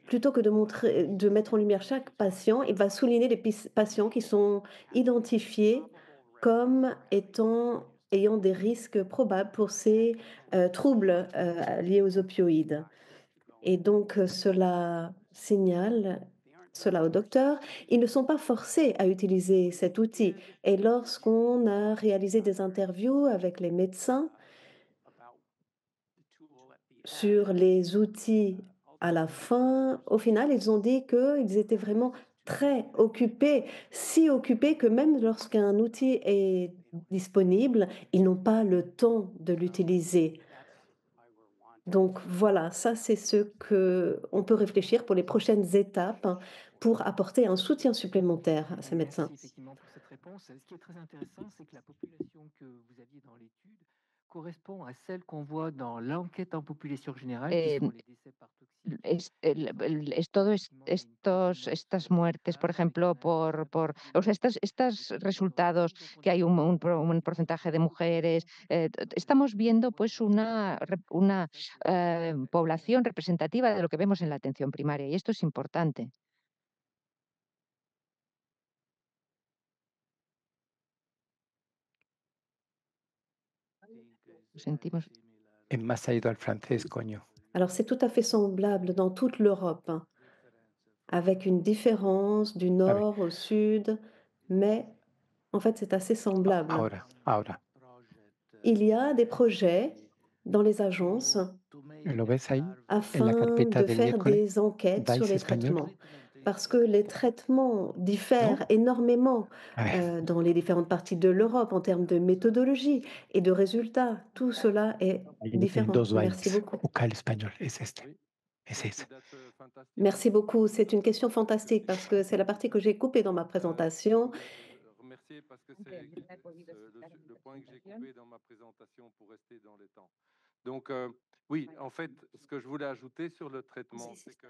plutôt que de mettre en lumière chaque patient, il va souligner les patients qui sont identifiés comme ayant des risques probables pour ces troubles liés aux opioïdes. Et donc, cela signale cela au docteur. Ils ne sont pas forcés à utiliser cet outil. Et lorsqu'on a réalisé des interviews avec les médecins sur les outils à la fin, au final, ils ont dit qu'ils étaient vraiment très occupés, si occupés que même lorsqu'un outil est disponible, ils n'ont pas le temps de l'utiliser. Donc voilà, ça c'est ce qu'on peut réfléchir pour les prochaines étapes pour apporter un soutien supplémentaire à ces médecins. Merci effectivement pour cette réponse. Ce qui est très intéressant, c'est que la population que vous aviez dans l'étude correspond à celle qu'on voit dans l'enquête en population générale, qui Eh, sont les décès par toxine. Estas muertes, por ejemplo, o sea, estos resultados que hay un porcentaje de mujeres, estamos viendo pues una población representativa de lo que vemos en la atención primaria y esto es importante. Lo sentimos. Es más ha ido al francés, coño. Alors c'est tout à fait semblable dans toute l'Europe, avec une différence du nord au sud, mais en fait c'est assez semblable. Ahora. Il y a des projets dans les agences ¿Lo ves ahí? En la afin carpeta de del faire miércoles, des enquêtes sur DICE les espagnol. traitements. Parce que les traitements diffèrent énormément dans les différentes parties de l'Europe en termes de méthodologie et de résultats. Tout cela est Ahí tienen différent. dos Merci bytes. beaucoup. UCAL español, es este. Es ese. Merci beaucoup. C'est une question fantastique parce que c'est la partie que j'ai coupée dans ma présentation. Remercier parce que c'est le point que j'ai coupé dans ma présentation pour rester dans les temps. Donc, oui, en fait, ce que je voulais ajouter sur le traitement, c'est que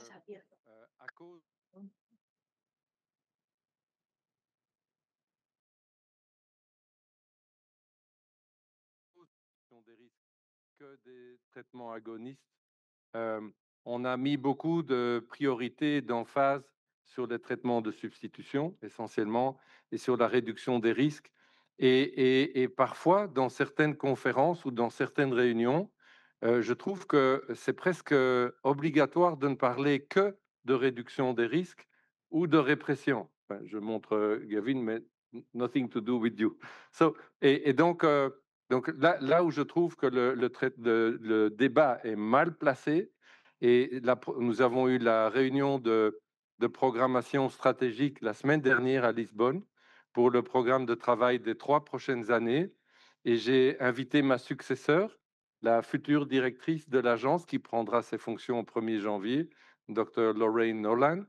à cause des risques que des traitements agonistes, on a mis beaucoup de priorités, d'emphase sur les traitements de substitution essentiellement et sur la réduction des risques. Et parfois, dans certaines conférences ou dans certaines réunions, je trouve que c'est presque obligatoire de ne parler que de réduction des risques ou de répression. Enfin, je montre Gavin, mais nothing to do with you. Donc là où je trouve que le débat est mal placé, et là, nous avons eu la réunion de programmation stratégique la semaine dernière à Lisbonne pour le programme de travail des 3 prochaines années, et j'ai invité ma successeur, la future directrice de l'agence qui prendra ses fonctions au 1er janvier, Dr. Lorraine Nolan.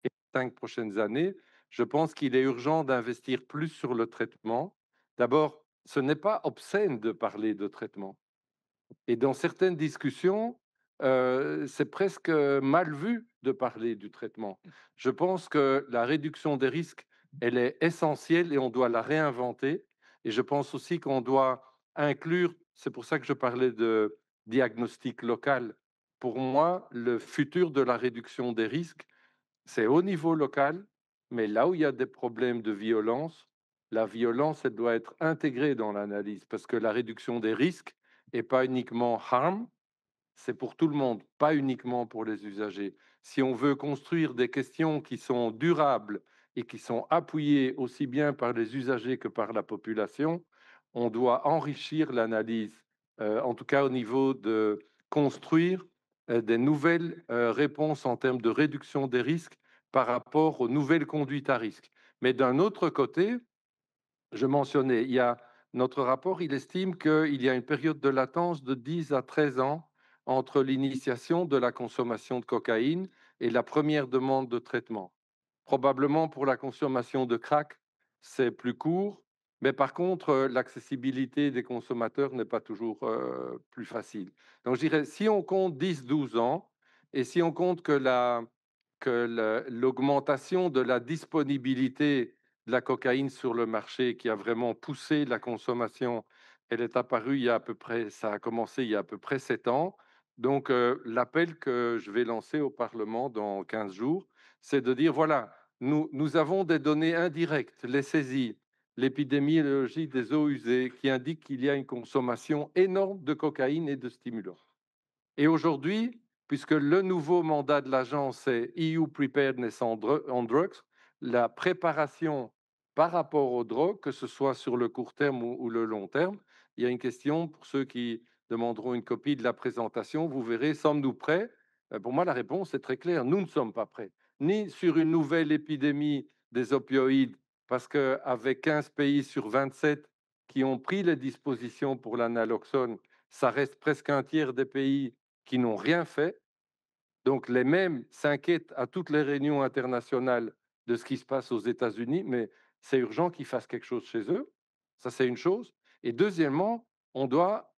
Et 5 prochaines années, je pense qu'il est urgent d'investir plus sur le traitement. D'abord, ce n'est pas obscène de parler de traitement. Et dans certaines discussions, c'est presque mal vu de parler du traitement. Je pense que la réduction des risques, elle est essentielle et on doit la réinventer. Et je pense aussi qu'on doit inclure, c'est pour ça que je parlais de diagnostic local. Pour moi, le futur de la réduction des risques, c'est au niveau local, mais là où il y a des problèmes de violence, la violence, elle doit être intégrée dans l'analyse parce que la réduction des risques n'est pas uniquement harm, c'est pour tout le monde, pas uniquement pour les usagers. Si on veut construire des questions qui sont durables et qui sont appuyées aussi bien par les usagers que par la population, on doit enrichir l'analyse, en tout cas au niveau de construire des nouvelles réponses en termes de réduction des risques par rapport aux nouvelles conduites à risque. Mais d'un autre côté, je mentionnais, il y a notre rapport, il estime qu'il y a une période de latence de 10 à 13 ans entre l'initiation de la consommation de cocaïne et la première demande de traitement. Probablement pour la consommation de crack, c'est plus court, mais par contre, l'accessibilité des consommateurs n'est pas toujours plus facile. Donc, je dirais, si on compte 10-12 ans, et si on compte que l'augmentation de la disponibilité de la cocaïne sur le marché qui a vraiment poussé la consommation, elle est apparue il y a à peu près, ça a commencé il y a à peu près 7 ans. Donc, l'appel que je vais lancer au Parlement dans 15 jours, c'est de dire, voilà, nous avons des données indirectes, les saisies, l'épidémiologie des eaux usées, qui indiquent qu'il y a une consommation énorme de cocaïne et de stimulants. Et aujourd'hui, puisque le nouveau mandat de l'agence est EU Preparedness on Drugs, la préparation par rapport aux drogues, que ce soit sur le court terme ou le long terme, il y a une question pour ceux qui demanderont une copie de la présentation. Vous verrez, sommes-nous prêts? Pour moi, la réponse est très claire. Nous ne sommes pas prêts. Ni sur une nouvelle épidémie des opioïdes, parce qu'avec 15 pays sur 27 qui ont pris les dispositions pour l'analoxone, ça reste presque un tiers des pays qui n'ont rien fait. Donc les mêmes s'inquiètent à toutes les réunions internationales de ce qui se passe aux États-Unis, mais c'est urgent qu'ils fassent quelque chose chez eux. Ça, c'est une chose. Et deuxièmement, on doit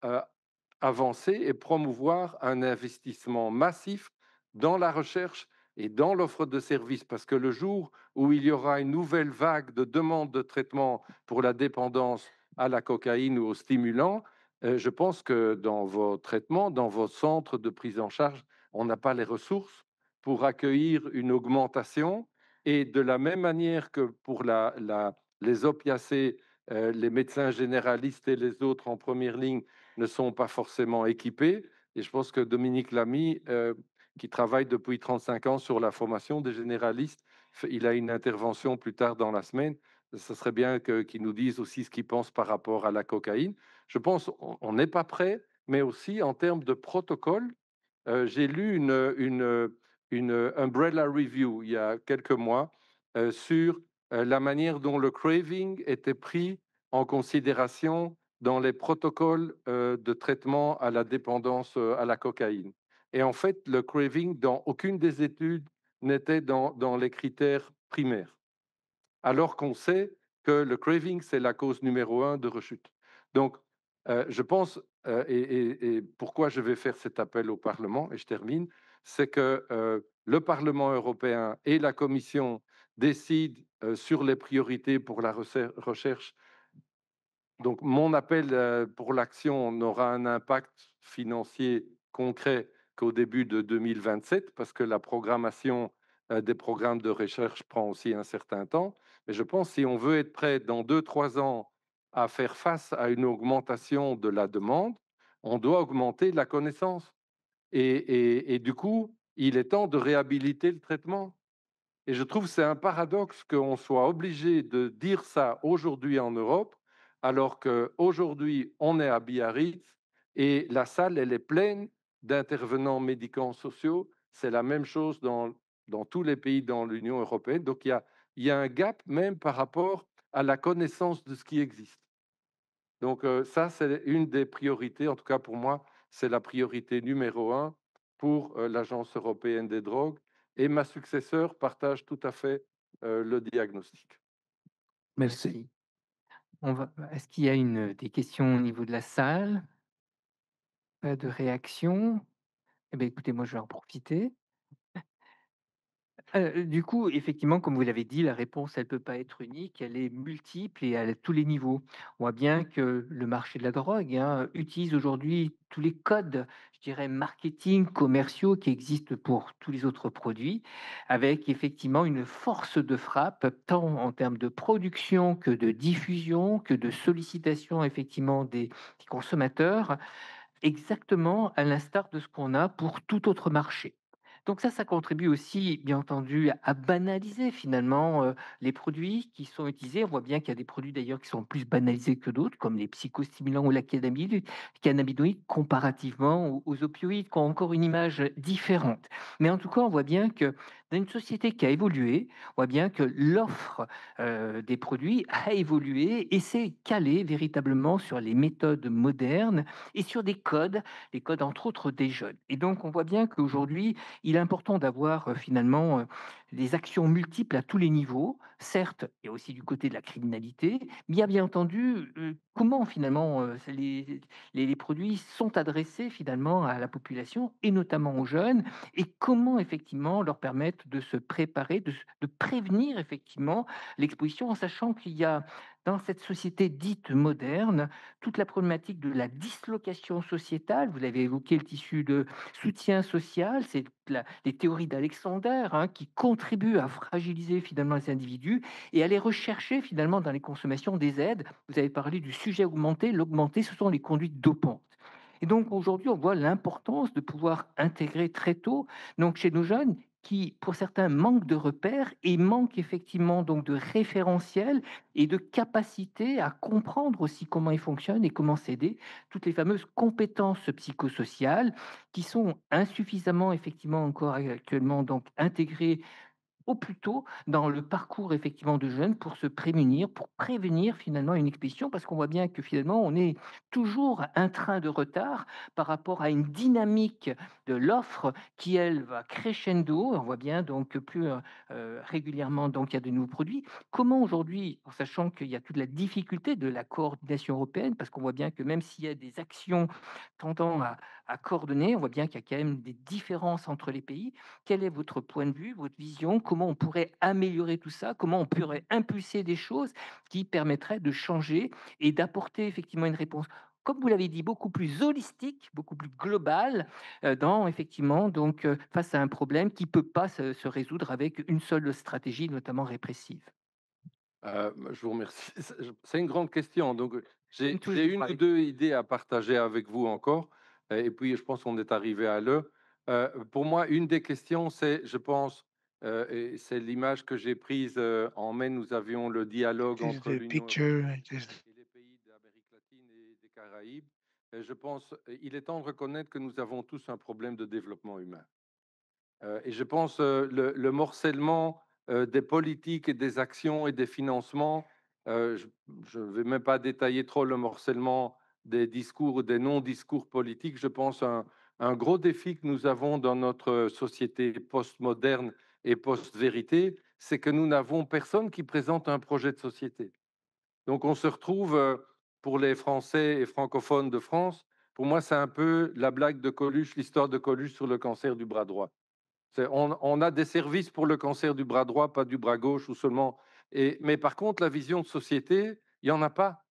avancer et promouvoir un investissement massif dans la recherche et dans l'offre de services, parce que le jour où il y aura une nouvelle vague de demandes de traitement pour la dépendance à la cocaïne ou aux stimulants, je pense que dans vos traitements, dans vos centres de prise en charge, on n'a pas les ressources pour accueillir une augmentation. Et de la même manière que pour les opiacés, les médecins généralistes et les autres en première ligne ne sont pas forcément équipés. Et je pense que Dominique Lamy, qui travaille depuis 35 ans sur la formation des généralistes, il a une intervention plus tard dans la semaine. Ce serait bien qu'il nous dise aussi ce qu'il pense par rapport à la cocaïne. Je pense qu'on n'est pas prêt, mais aussi en termes de protocole. J'ai lu une umbrella review il y a quelques mois sur la manière dont le craving était pris en considération dans les protocoles de traitement à la dépendance à la cocaïne. Et en fait, le craving, dans aucune des études, n'était dans les critères primaires, alors qu'on sait que le craving, c'est la cause numéro 1 de rechute. Donc, je pense, et pourquoi je vais faire cet appel au Parlement, et je termine, c'est que le Parlement européen et la Commission décident sur les priorités pour la recherche. Donc, mon appel pour l'action n'aura un impact financier concret qu'au début de 2027, parce que la programmation des programmes de recherche prend aussi un certain temps. Mais je pense que si on veut être prêt dans 2-3 ans à faire face à une augmentation de la demande, on doit augmenter la connaissance. Et du coup, il est temps de réhabiliter le traitement. Et je trouve que c'est un paradoxe qu'on soit obligé de dire ça aujourd'hui en Europe, alors qu'aujourd'hui, on est à Biarritz et la salle, elle est pleine d'intervenants médico-sociaux. C'est la même chose dans tous les pays dans l'Union européenne. Donc, il y a un gap même par rapport à la connaissance de ce qui existe. Donc, ça, c'est une des priorités. En tout cas, pour moi, c'est la priorité numéro 1 pour l'Agence européenne des drogues. Et ma successeur partage tout à fait le diagnostic. Merci. Est-ce qu'il y a des questions au niveau de la salle? Pas de réaction? Eh bien, écoutez, moi, je vais en profiter. Du coup, effectivement, comme vous l'avez dit, la réponse, elle peut pas être unique, elle est multiple et à tous les niveaux. On voit bien que le marché de la drogue, hein, utilise aujourd'hui tous les codes, je dirais, marketing, commerciaux qui existent pour tous les autres produits, avec effectivement une force de frappe, tant en termes de production que de diffusion, que de sollicitation effectivement des consommateurs, exactement à l'instar de ce qu'on a pour tout autre marché. Donc ça contribue aussi, bien entendu, à banaliser finalement, les produits qui sont utilisés. On voit bien qu'il y a des produits d'ailleurs qui sont plus banalisés que d'autres, comme les psychostimulants ou la cannabinoïdes comparativement aux opioïdes, qui ont encore une image différente. Mais en tout cas, on voit bien que Dans une société qui a évolué, on voit bien que l'offre des produits a évolué et s'est calée véritablement sur les méthodes modernes et sur des codes, les codes entre autres des jeunes. Et donc on voit bien qu'aujourd'hui, il est important d'avoir finalement des actions multiples à tous les niveaux. Certes, il y a aussi du côté de la criminalité, mais il y a bien entendu comment finalement les produits sont adressés finalement à la population et notamment aux jeunes, et comment effectivement leur permettre de se préparer, de prévenir effectivement l'exposition, en sachant qu'il y a dans cette société dite moderne toute la problématique de la dislocation sociétale. Vous l'avez évoqué, le tissu de soutien social, c'est les théories d'Alexander qui contribuent à fragiliser finalement les individus et à les rechercher finalement dans les consommations des aides. Vous avez parlé du sujet augmenté, l'augmenté, ce sont les conduites dopantes. Et donc aujourd'hui, on voit l'importance de pouvoir intégrer très tôt, donc chez nos jeunes, qui pour certains manquent de repères et manquent effectivement donc de référentiels et de capacité à comprendre aussi comment ils fonctionnent et comment s'aider, toutes les fameuses compétences psychosociales qui sont insuffisamment effectivement encore actuellement donc intégrées au plus tôt dans le parcours effectivement de jeunes pour se prémunir, pour prévenir finalement une expédition, parce qu'on voit bien que finalement on est toujours un train de retard par rapport à une dynamique de l'offre qui elle va crescendo. On voit bien donc plus régulièrement donc il y a de nouveaux produits. Comment aujourd'hui, en sachant qu'il y a toute la difficulté de la coordination européenne, parce qu'on voit bien que même s'il y a des actions tendant à coordonner, on voit bien qu'il y a quand même des différences entre les pays. Quel est votre point de vue, votre vision? Comment on pourrait améliorer tout ça? Comment on pourrait impulser des choses qui permettraient de changer et d'apporter effectivement une réponse, comme vous l'avez dit, beaucoup plus holistique, beaucoup plus globale, dans effectivement donc face à un problème qui peut pas se résoudre avec une seule stratégie, notamment répressive? Je vous remercie. C'est une grande question. Donc, Une touche j'ai de une ou travail. deux idées à partager avec vous encore. Et puis, je pense qu'on est arrivé à l'heure. Pour moi, une des questions, c'est, je pense, et c'est l'image que j'ai prise en mai, nous avions le dialogue It is entre the l'Union picture, européenne it is et les pays d'Amérique latine et des Caraïbes. Et je pense, il est temps de reconnaître que nous avons tous un problème de développement humain. Et je pense le morcellement des politiques et des actions et des financements, je ne vais même pas détailler trop le morcellement des discours ou des non-discours politiques. Je pense un gros défi que nous avons dans notre société postmoderne et post-vérité, c'est que nous n'avons personne qui présente un projet de société. Donc on se retrouve, pour les Français et francophones de France, pour moi c'est un peu la blague de Coluche, l'histoire de Coluche sur le cancer du bras droit. On a des services pour le cancer du bras droit, pas du bras gauche ou seulement. Mais par contre, la vision de société, il n'y en a pas.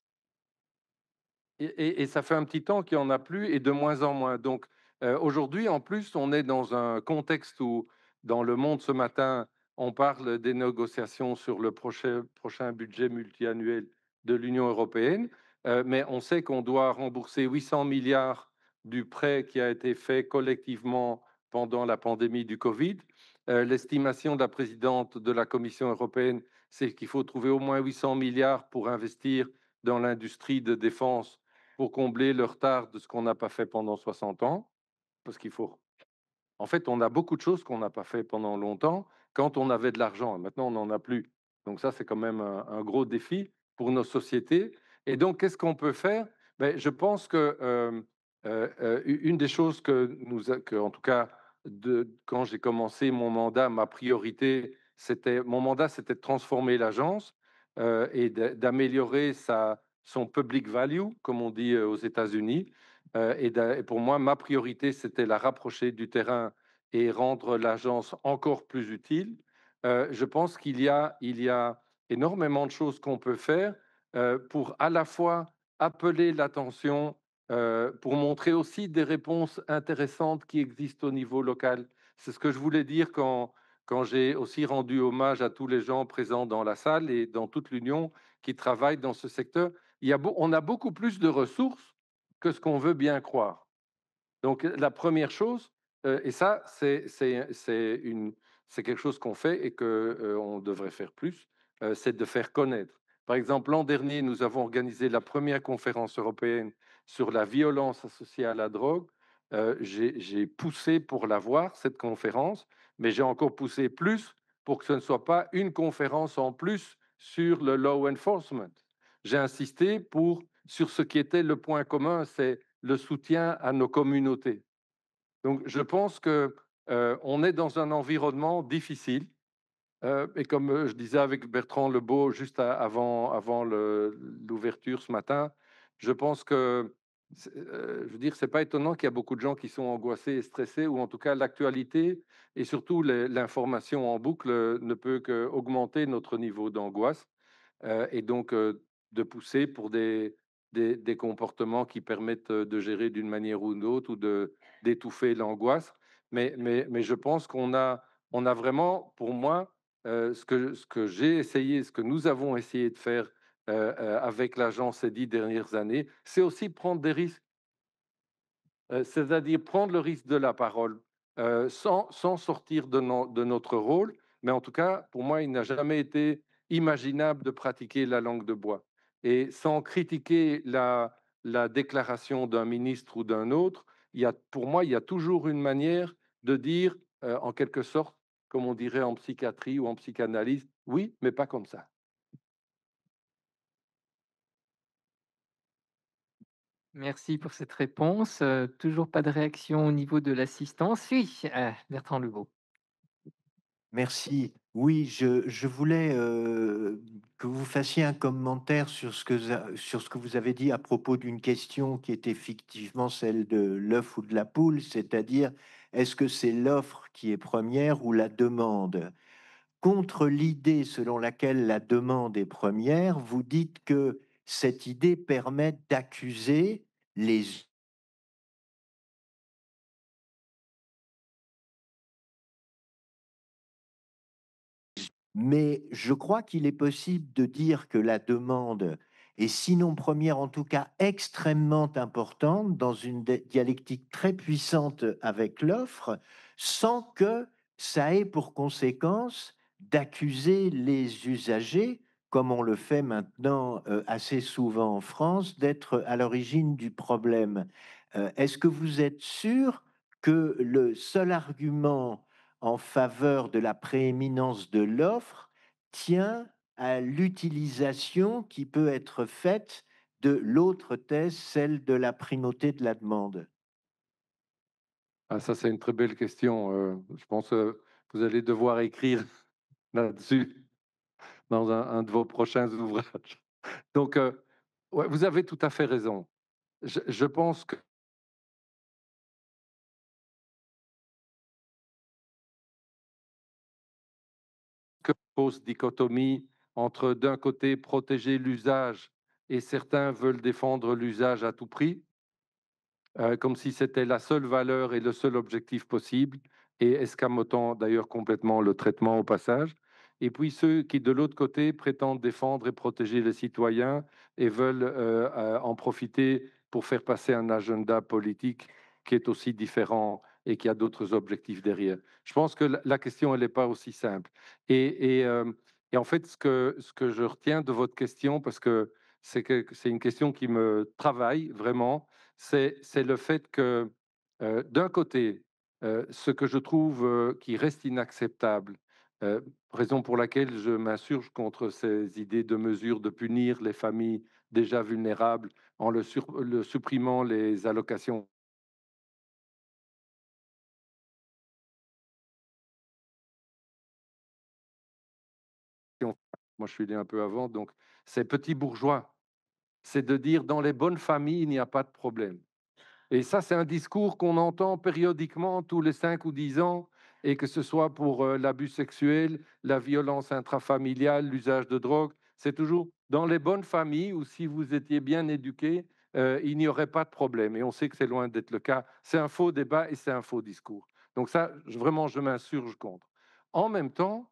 Et ça fait un petit temps qu'il n'y en a plus et de moins en moins. Donc aujourd'hui, en plus, on est dans un contexte où, dans Le Monde ce matin, on parle des négociations sur le prochain budget multiannuel de l'Union européenne. Mais on sait qu'on doit rembourser 800 milliards du prêt qui a été fait collectivement pendant la pandémie du Covid. L'estimation de la présidente de la Commission européenne, c'est qu'il faut trouver au moins 800 milliards pour investir dans l'industrie de défense pour combler le retard de ce qu'on n'a pas fait pendant 60 ans. Parce qu'il faut. En fait, on a beaucoup de choses qu'on n'a pas fait pendant longtemps quand on avait de l'argent. Maintenant, on n'en a plus. Donc ça, c'est quand même un gros défi pour nos sociétés. Et donc, qu'est-ce qu'on peut faire? Ben, je pense que une des choses en tout cas, quand j'ai commencé mon mandat, ma priorité, mon mandat, c'était de transformer l'agence et d'améliorer son public value, comme on dit aux États-Unis. Et pour moi, ma priorité, c'était la rapprocher du terrain et rendre l'agence encore plus utile. Je pense il y a énormément de choses qu'on peut faire pour à la fois appeler l'attention, pour montrer aussi des réponses intéressantes qui existent au niveau local. C'est ce que je voulais dire quand j'ai aussi rendu hommage à tous les gens présents dans la salle et dans toute l'Union qui travaillent dans ce secteur. On a beaucoup plus de ressources que ce qu'on veut bien croire. Donc la première chose, et ça c'est quelque chose qu'on fait et qu'on devrait faire plus, c'est de faire connaître. Par exemple, l'an dernier, nous avons organisé la première conférence européenne sur la violence associée à la drogue. J'ai poussé pour l'avoir, cette conférence, mais j'ai encore poussé plus pour que ce ne soit pas une conférence en plus sur le law enforcement. J'ai insisté sur ce qui était le point commun, c'est le soutien à nos communautés. Donc, je pense qu'on est dans un environnement difficile. Et comme je disais avec Bertrand Lebeau juste avant l'ouverture ce matin, je pense que, je veux dire, c'est pas étonnant qu'il y a beaucoup de gens qui sont angoissés et stressés, ou en tout cas l'actualité et surtout l'information en boucle ne peut qu'augmenter notre niveau d'angoisse, et donc de pousser pour des comportements qui permettent de gérer d'une manière ou d'une autre, ou d'étouffer l'angoisse. Mais je pense qu'on a vraiment, pour moi, ce que j'ai essayé, ce que nous avons essayé de faire avec l'agence ces 10 dernières années, c'est aussi prendre des risques, c'est-à-dire prendre le risque de la parole sans sortir de notre rôle. Mais en tout cas, pour moi, il n'a jamais été imaginable de pratiquer la langue de bois. Et sans critiquer la déclaration d'un ministre ou d'un autre, pour moi, il y a toujours une manière de dire, en quelque sorte, comme on dirait en psychiatrie ou en psychanalyse, oui, mais pas comme ça. Merci pour cette réponse. Toujours pas de réaction au niveau de l'assistance. Oui, Bertrand Lebeau. Merci. Oui, je voulais que vous fassiez un commentaire sur ce que vous avez dit à propos d'une question qui est effectivement celle de l'œuf ou de la poule, c'est-à-dire est-ce que c'est l'offre qui est première ou la demande? Contre l'idée selon laquelle la demande est première, vous dites que cette idée permet d'accuser les mais je crois qu'il est possible de dire que la demande est, sinon première, en tout cas extrêmement importante dans une dialectique très puissante avec l'offre, sans que ça ait pour conséquence d'accuser les usagers, comme on le fait maintenant assez souvent en France, d'être à l'origine du problème. Est-ce que vous êtes sûr que le seul argument en faveur de la prééminence de l'offre tient à l'utilisation qui peut être faite de l'autre thèse, celle de la primauté de la demande? Ah, ça, c'est une très belle question. Je pense que vous allez devoir écrire là-dessus dans un de vos prochains ouvrages. Donc, ouais, vous avez tout à fait raison. Je pense que fausse dichotomie entre, d'un côté, protéger l'usage, et certains veulent défendre l'usage à tout prix, comme si c'était la seule valeur et le seul objectif possible, et escamotant d'ailleurs complètement le traitement au passage. Et puis ceux qui, de l'autre côté, prétendent défendre et protéger les citoyens et veulent en profiter pour faire passer un agenda politique qui est aussi différent et qui a d'autres objectifs derrière. Je pense que la question, elle n'est pas aussi simple. Et en fait, ce que je retiens de votre question, parce que c'est une question qui me travaille vraiment, c'est le fait que, d'un côté, ce que je trouve qui reste inacceptable, raison pour laquelle je m'insurge contre ces idées de mesures de punir les familles déjà vulnérables en le supprimant les allocations. Moi, je suis né un peu avant, donc c'est petit bourgeois. C'est de dire dans les bonnes familles, il n'y a pas de problème. Et ça, c'est un discours qu'on entend périodiquement tous les 5 ou 10 ans, et que ce soit pour l'abus sexuel, la violence intrafamiliale, l'usage de drogue, c'est toujours dans les bonnes familles, ou si vous étiez bien éduqué, il n'y aurait pas de problème. Et on sait que c'est loin d'être le cas. C'est un faux débat et c'est un faux discours. Donc ça, vraiment, je m'insurge contre. En même temps,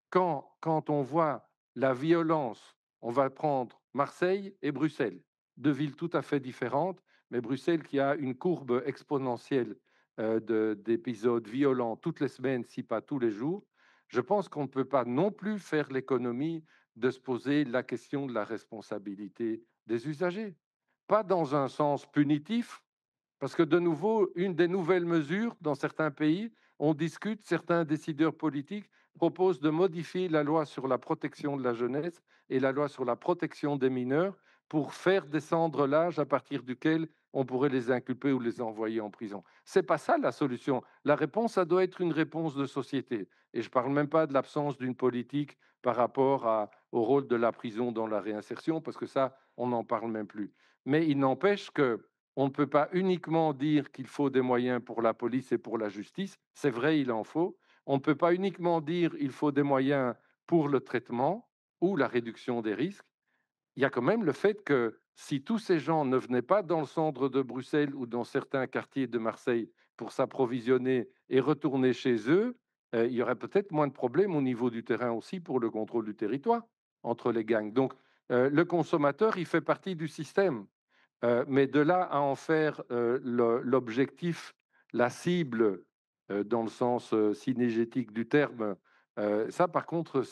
quand on voit la violence, on va prendre Marseille et Bruxelles, 2 villes tout à fait différentes, mais Bruxelles qui a une courbe exponentielle d'épisodes violents toutes les semaines, si pas tous les jours. Je pense qu'on ne peut pas non plus faire l'économie de se poser la question de la responsabilité des usagers. Pas dans un sens punitif, parce que de nouveau, une des nouvelles mesures dans certains pays, on discute, certains décideurs politiques proposent de modifier la loi sur la protection de la jeunesse et la loi sur la protection des mineurs pour faire descendre l'âge à partir duquel on pourrait les inculper ou les envoyer en prison. C'est pas ça la solution. La réponse, ça doit être une réponse de société. Et je ne parle même pas de l'absence d'une politique par rapport au rôle de la prison dans la réinsertion, parce que ça, on n'en parle même plus. Mais il n'empêche que on ne peut pas uniquement dire qu'il faut des moyens pour la police et pour la justice. C'est vrai, il en faut. On ne peut pas uniquement dire qu'il faut des moyens pour le traitement ou la réduction des risques. Il y a quand même le fait que si tous ces gens ne venaient pas dans le centre de Bruxelles ou dans certains quartiers de Marseille pour s'approvisionner et retourner chez eux, il y aurait peut-être moins de problèmes au niveau du terrain aussi pour le contrôle du territoire entre les gangs. Donc, le consommateur, il fait partie du système. Mais de là à en faire l'objectif, la cible, dans le sens synégétique du terme, ça par contre,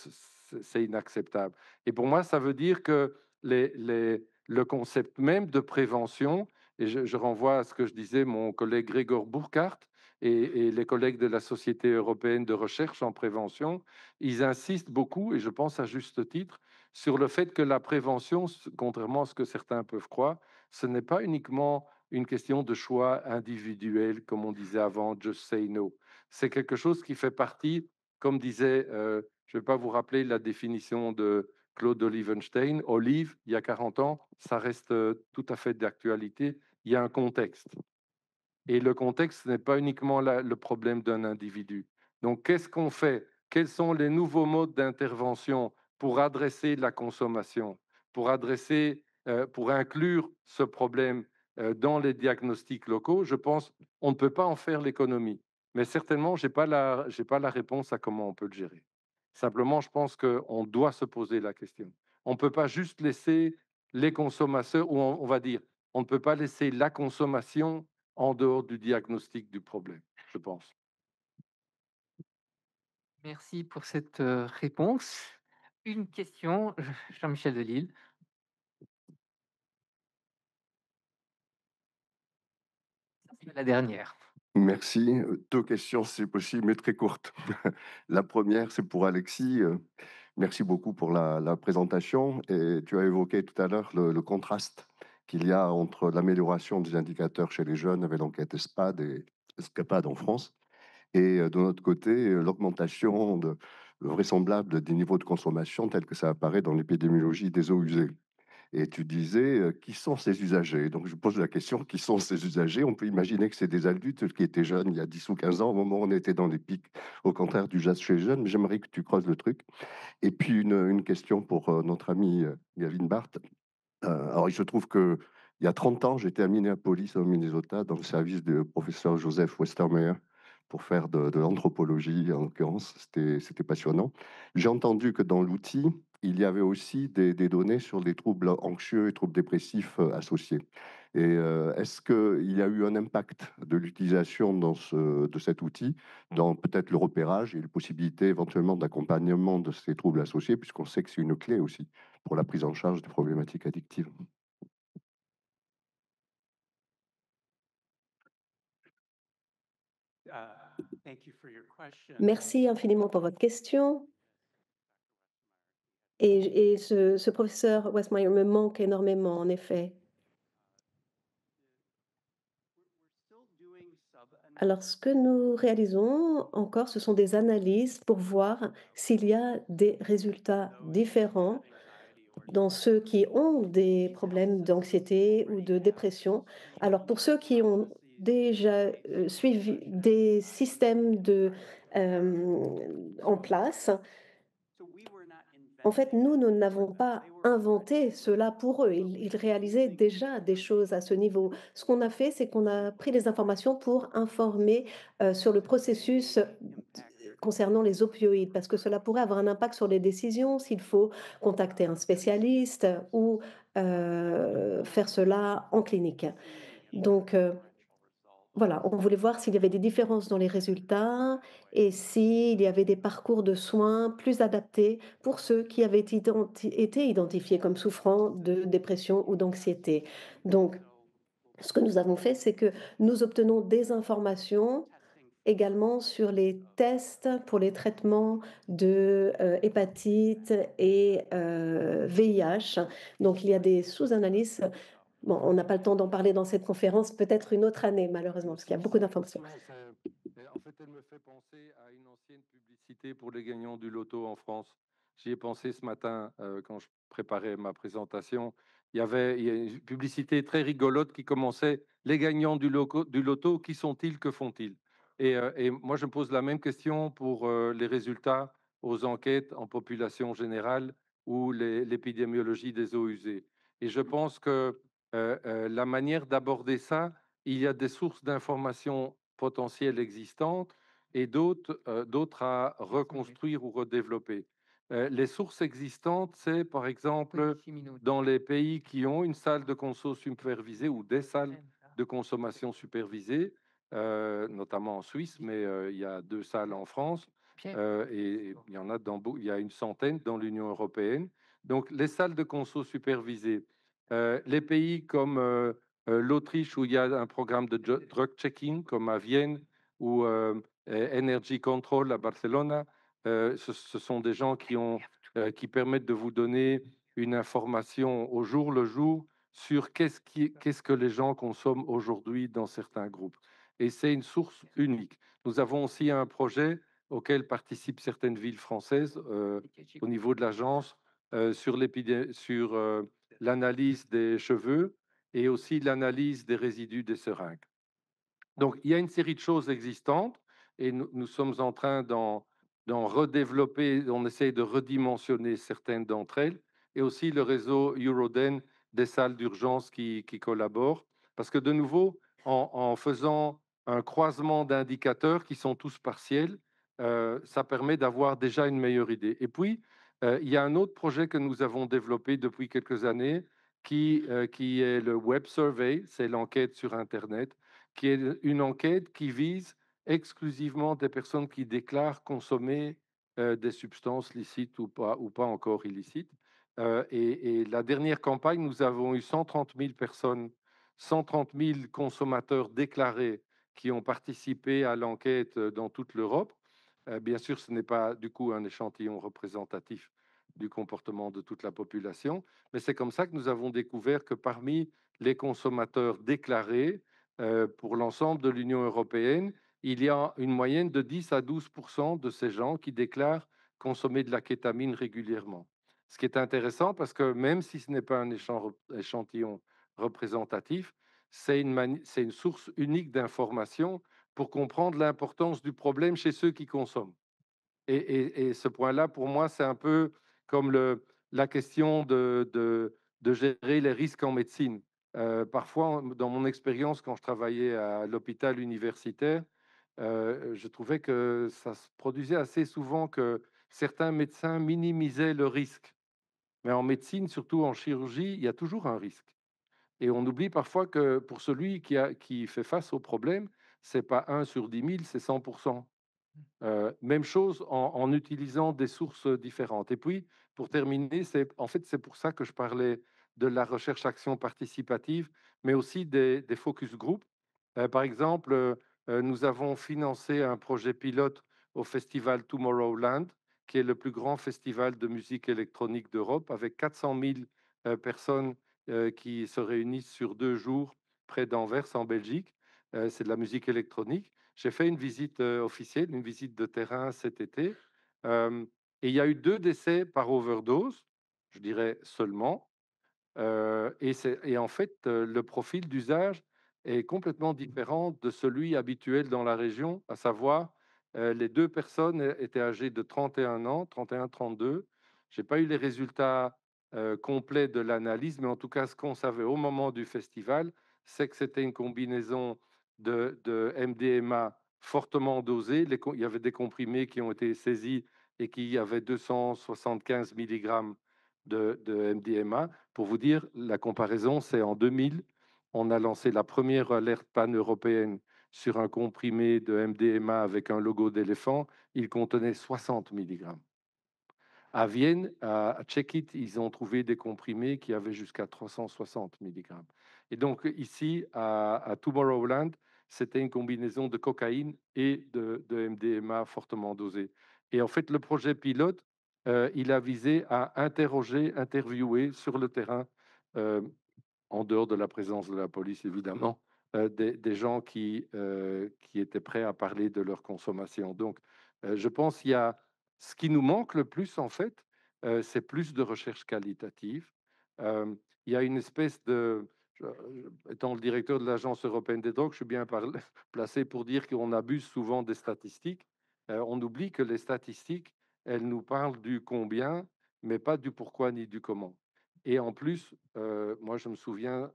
c'est inacceptable. Et pour moi, ça veut dire que le concept même de prévention, et je renvoie à ce que je disais mon collègue Gregor Burkhardt et les collègues de la Société européenne de recherche en prévention, ils insistent beaucoup, et je pense à juste titre, sur le fait que la prévention, contrairement à ce que certains peuvent croire, ce n'est pas uniquement une question de choix individuel, comme on disait avant, just say no. C'est quelque chose qui fait partie, comme disait, je ne vais pas vous rappeler la définition de Claude Olivenstein, Olive, il y a 40 ans, ça reste tout à fait d'actualité. Il y a un contexte. Et le contexte n'est pas uniquement le problème d'un individu. Donc, qu'est-ce qu'on fait? Quels sont les nouveaux modes d'intervention pour adresser la consommation, pour pour inclure ce problème dans les diagnostics locaux? Je pense qu'on ne peut pas en faire l'économie, mais certainement, j'ai pas la réponse à comment on peut le gérer. Simplement, je pense qu'on doit se poser la question. On ne peut pas juste laisser les consommateurs, ou on va dire, on ne peut pas laisser la consommation en dehors du diagnostic du problème, je pense. Merci pour cette réponse. Une question, Jean-Michel Delisle. C'est la dernière. Merci. 2 questions, si possible, mais très courtes. La première, c'est pour Alexis. Merci beaucoup pour la présentation et tu as évoqué tout à l'heure le contraste qu'il y a entre l'amélioration des indicateurs chez les jeunes avec l'enquête ESPAD et ESCAPAD en France et de notre côté, l'augmentation vraisemblable des niveaux de consommation tels que ça apparaît dans l'épidémiologie des eaux usées. Et tu disais, qui sont ces usagers? Donc je pose la question, qui sont ces usagers? On peut imaginer que c'est des adultes qui étaient jeunes il y a 10 ou 15 ans, au moment où on était dans les pics, au contraire du jazz chez les jeunes, mais j'aimerais que tu creuses le truc. Et puis une question pour notre ami Gavin Barth. Alors il se trouve que il y a 30 ans, j'étais à Minneapolis, au Minnesota, dans le service du professeur Joseph Westermeyer, pour faire de l'anthropologie, en l'occurrence. C'était passionnant. J'ai entendu que dans l'outil, il y avait aussi des données sur les troubles anxieux et troubles dépressifs associés. Et est-ce qu'il y a eu un impact de l'utilisation de cet outil dans peut-être le repérage et les possibilités éventuellement d'accompagnement de ces troubles associés, puisqu'on sait que c'est une clé aussi pour la prise en charge des problématiques addictives? Merci infiniment pour votre question. Et ce professeur Westmeyer me manque énormément, en effet. Alors, ce que nous réalisons encore, ce sont des analyses pour voir s'il y a des résultats différents dans ceux qui ont des problèmes d'anxiété ou de dépression. Alors, pour ceux qui ont déjà suivi des systèmes en place, en fait, nous n'avons pas inventé cela pour eux. Ils réalisaient déjà des choses à ce niveau. Ce qu'on a fait, c'est qu'on a pris les informations pour informer sur le processus concernant les opioïdes, parce que cela pourrait avoir un impact sur les décisions, s'il faut contacter un spécialiste ou faire cela en clinique. Donc, voilà, on voulait voir s'il y avait des différences dans les résultats et s'il y avait des parcours de soins plus adaptés pour ceux qui avaient été identifiés comme souffrant de dépression ou d'anxiété. Donc, ce que nous avons fait, c'est que nous obtenons des informations également sur les tests pour les traitements de hépatite et VIH. Donc, il y a des sous-analyses. Bon, on n'a pas le temps d'en parler dans cette conférence, peut-être une autre année, malheureusement, parce qu'il y a beaucoup d'informations. En fait, elle me fait penser à une ancienne publicité pour les gagnants du loto en France. J'y ai pensé ce matin quand je préparais ma présentation. Il y a une publicité très rigolote qui commençait: les gagnants du loto, qui sont-ils, que font-ils? Et moi, je me pose la même question pour les résultats aux enquêtes en population générale ou l'épidémiologie des eaux usées. Et je pense que la manière d'aborder ça, il y a des sources d'informations potentielles existantes et d'autres à reconstruire ou redévelopper. Les sources existantes, c'est par exemple dans les pays qui ont une salle de conso supervisée ou des salles de consommation supervisée, notamment en Suisse, mais il y a 2 salles en France et il y en a il y a une centaine dans l'Union européenne. Donc les salles de conso supervisées, les pays comme l'Autriche, où il y a un programme de drug checking, comme à Vienne, ou Energy Control à Barcelone, ce sont des gens qui permettent de vous donner une information au jour le jour sur qu'est-ce que les gens consomment aujourd'hui dans certains groupes. Et c'est une source unique. Nous avons aussi un projet auquel participent certaines villes françaises au niveau de l'agence sur l'analyse des cheveux et aussi l'analyse des résidus des seringues. Donc, il y a une série de choses existantes et nous sommes en train d'en redévelopper, on essaye de redimensionner certaines d'entre elles, et aussi le réseau Euroden des salles d'urgence qui collaborent, parce que de nouveau, en faisant un croisement d'indicateurs qui sont tous partiels, ça permet d'avoir déjà une meilleure idée. Et puis, il y a un autre projet que nous avons développé depuis quelques années qui est le Web Survey, c'est l'enquête sur Internet, qui est une enquête qui vise exclusivement des personnes qui déclarent consommer des substances licites ou pas encore illicites. Et la dernière campagne, nous avons eu 130 000 personnes, 130 000 consommateurs déclarés qui ont participé à l'enquête dans toute l'Europe. Bien sûr, ce n'est pas du coup un échantillon représentatif du comportement de toute la population, mais c'est comme ça que nous avons découvert que parmi les consommateurs déclarés, pour l'ensemble de l'Union européenne, il y a une moyenne de 10 à 12% de ces gens qui déclarent consommer de la kétamine régulièrement. Ce qui est intéressant parce que même si ce n'est pas un échantillon représentatif, c'est une source unique d'information pour comprendre l'importance du problème chez ceux qui consomment. Et ce point-là, pour moi, c'est un peu comme la question de gérer les risques en médecine. Parfois, dans mon expérience, quand je travaillais à l'hôpital universitaire, je trouvais que ça se produisait assez souvent que certains médecins minimisaient le risque. Mais en médecine, surtout en chirurgie, il y a toujours un risque. Et on oublie parfois que pour celui qui fait face au problème, c'est pas 1 sur 10 000, c'est 100%. Même chose en utilisant des sources différentes. Et puis, pour terminer, en fait, c'est pour ça que je parlais de la recherche-action participative, mais aussi des focus group. Par exemple, nous avons financé un projet pilote au festival Tomorrowland, qui est le plus grand festival de musique électronique d'Europe, avec 400 000 personnes qui se réunissent sur 2 jours près d'Anvers, en Belgique. C'est de la musique électronique. J'ai fait une visite officielle, une visite de terrain cet été, et il y a eu 2 décès par overdose, je dirais seulement. Et en fait, le profil d'usage est complètement différent de celui habituel dans la région, à savoir, les 2 personnes étaient âgées de 31 ans, 31-32. Je n'ai pas eu les résultats complets de l'analyse, mais en tout cas, ce qu'on savait au moment du festival, c'est que c'était une combinaison de MDMA fortement dosée. Il y avait des comprimés qui ont été saisis et qui avaient 275 mg de MDMA. Pour vous dire, la comparaison, c'est en 2000, on a lancé la première alerte pan-européenne sur un comprimé de MDMA avec un logo d'éléphant. Il contenait 60 mg. À Vienne, à Check It, ils ont trouvé des comprimés qui avaient jusqu'à 360 mg. Et donc ici, à Tomorrowland, c'était une combinaison de cocaïne et de MDMA fortement dosé. Et en fait, le projet pilote, il a visé à interviewer sur le terrain, euh, en dehors de la présence de la police, évidemment, des gens qui étaient prêts à parler de leur consommation. Donc, je pense qu'il y a ce qui nous manque le plus, en fait, c'est plus de recherche qualitative. Il y a une espèce de... Étant le directeur de l'Agence européenne des drogues, je suis bien placé pour dire qu'on abuse souvent des statistiques. On oublie que les statistiques, elles nous parlent du combien, mais pas du pourquoi ni du comment. Et en plus, moi, je me souviens,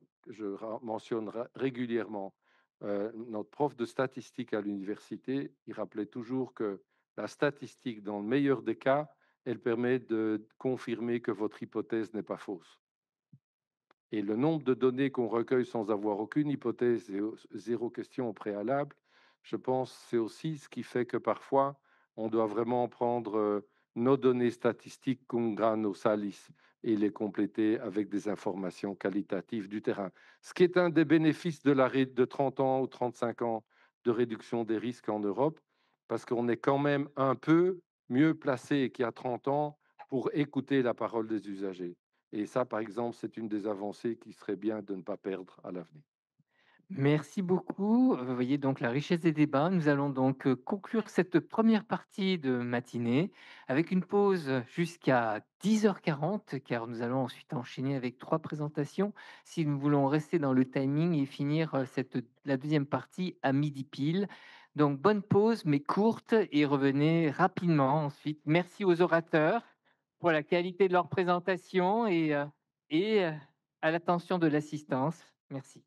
mentionne régulièrement, notre prof de statistique à l'université, il rappelait toujours que la statistique, dans le meilleur des cas, elle permet de confirmer que votre hypothèse n'est pas fausse. Et le nombre de données qu'on recueille sans avoir aucune hypothèse et zéro question au préalable, je pense, c'est aussi ce qui fait que parfois, on doit vraiment prendre nos données statistiques cum grano salis et les compléter avec des informations qualitatives du terrain. Ce qui est un des bénéfices de 30 ans ou 35 ans de réduction des risques en Europe, parce qu'on est quand même un peu mieux placé qu'il y a 30 ans pour écouter la parole des usagers. Et ça, par exemple, c'est une des avancées qui serait bien de ne pas perdre à l'avenir. Merci beaucoup. Vous voyez donc la richesse des débats. Nous allons donc conclure cette première partie de matinée avec une pause jusqu'à 10h40, car nous allons ensuite enchaîner avec 3 présentations si nous voulons rester dans le timing et finir la deuxième partie à midi pile. Donc bonne pause, mais courte, et revenez rapidement ensuite. Merci aux orateurs pour la qualité de leur présentation et à l'attention de l'assistance. Merci.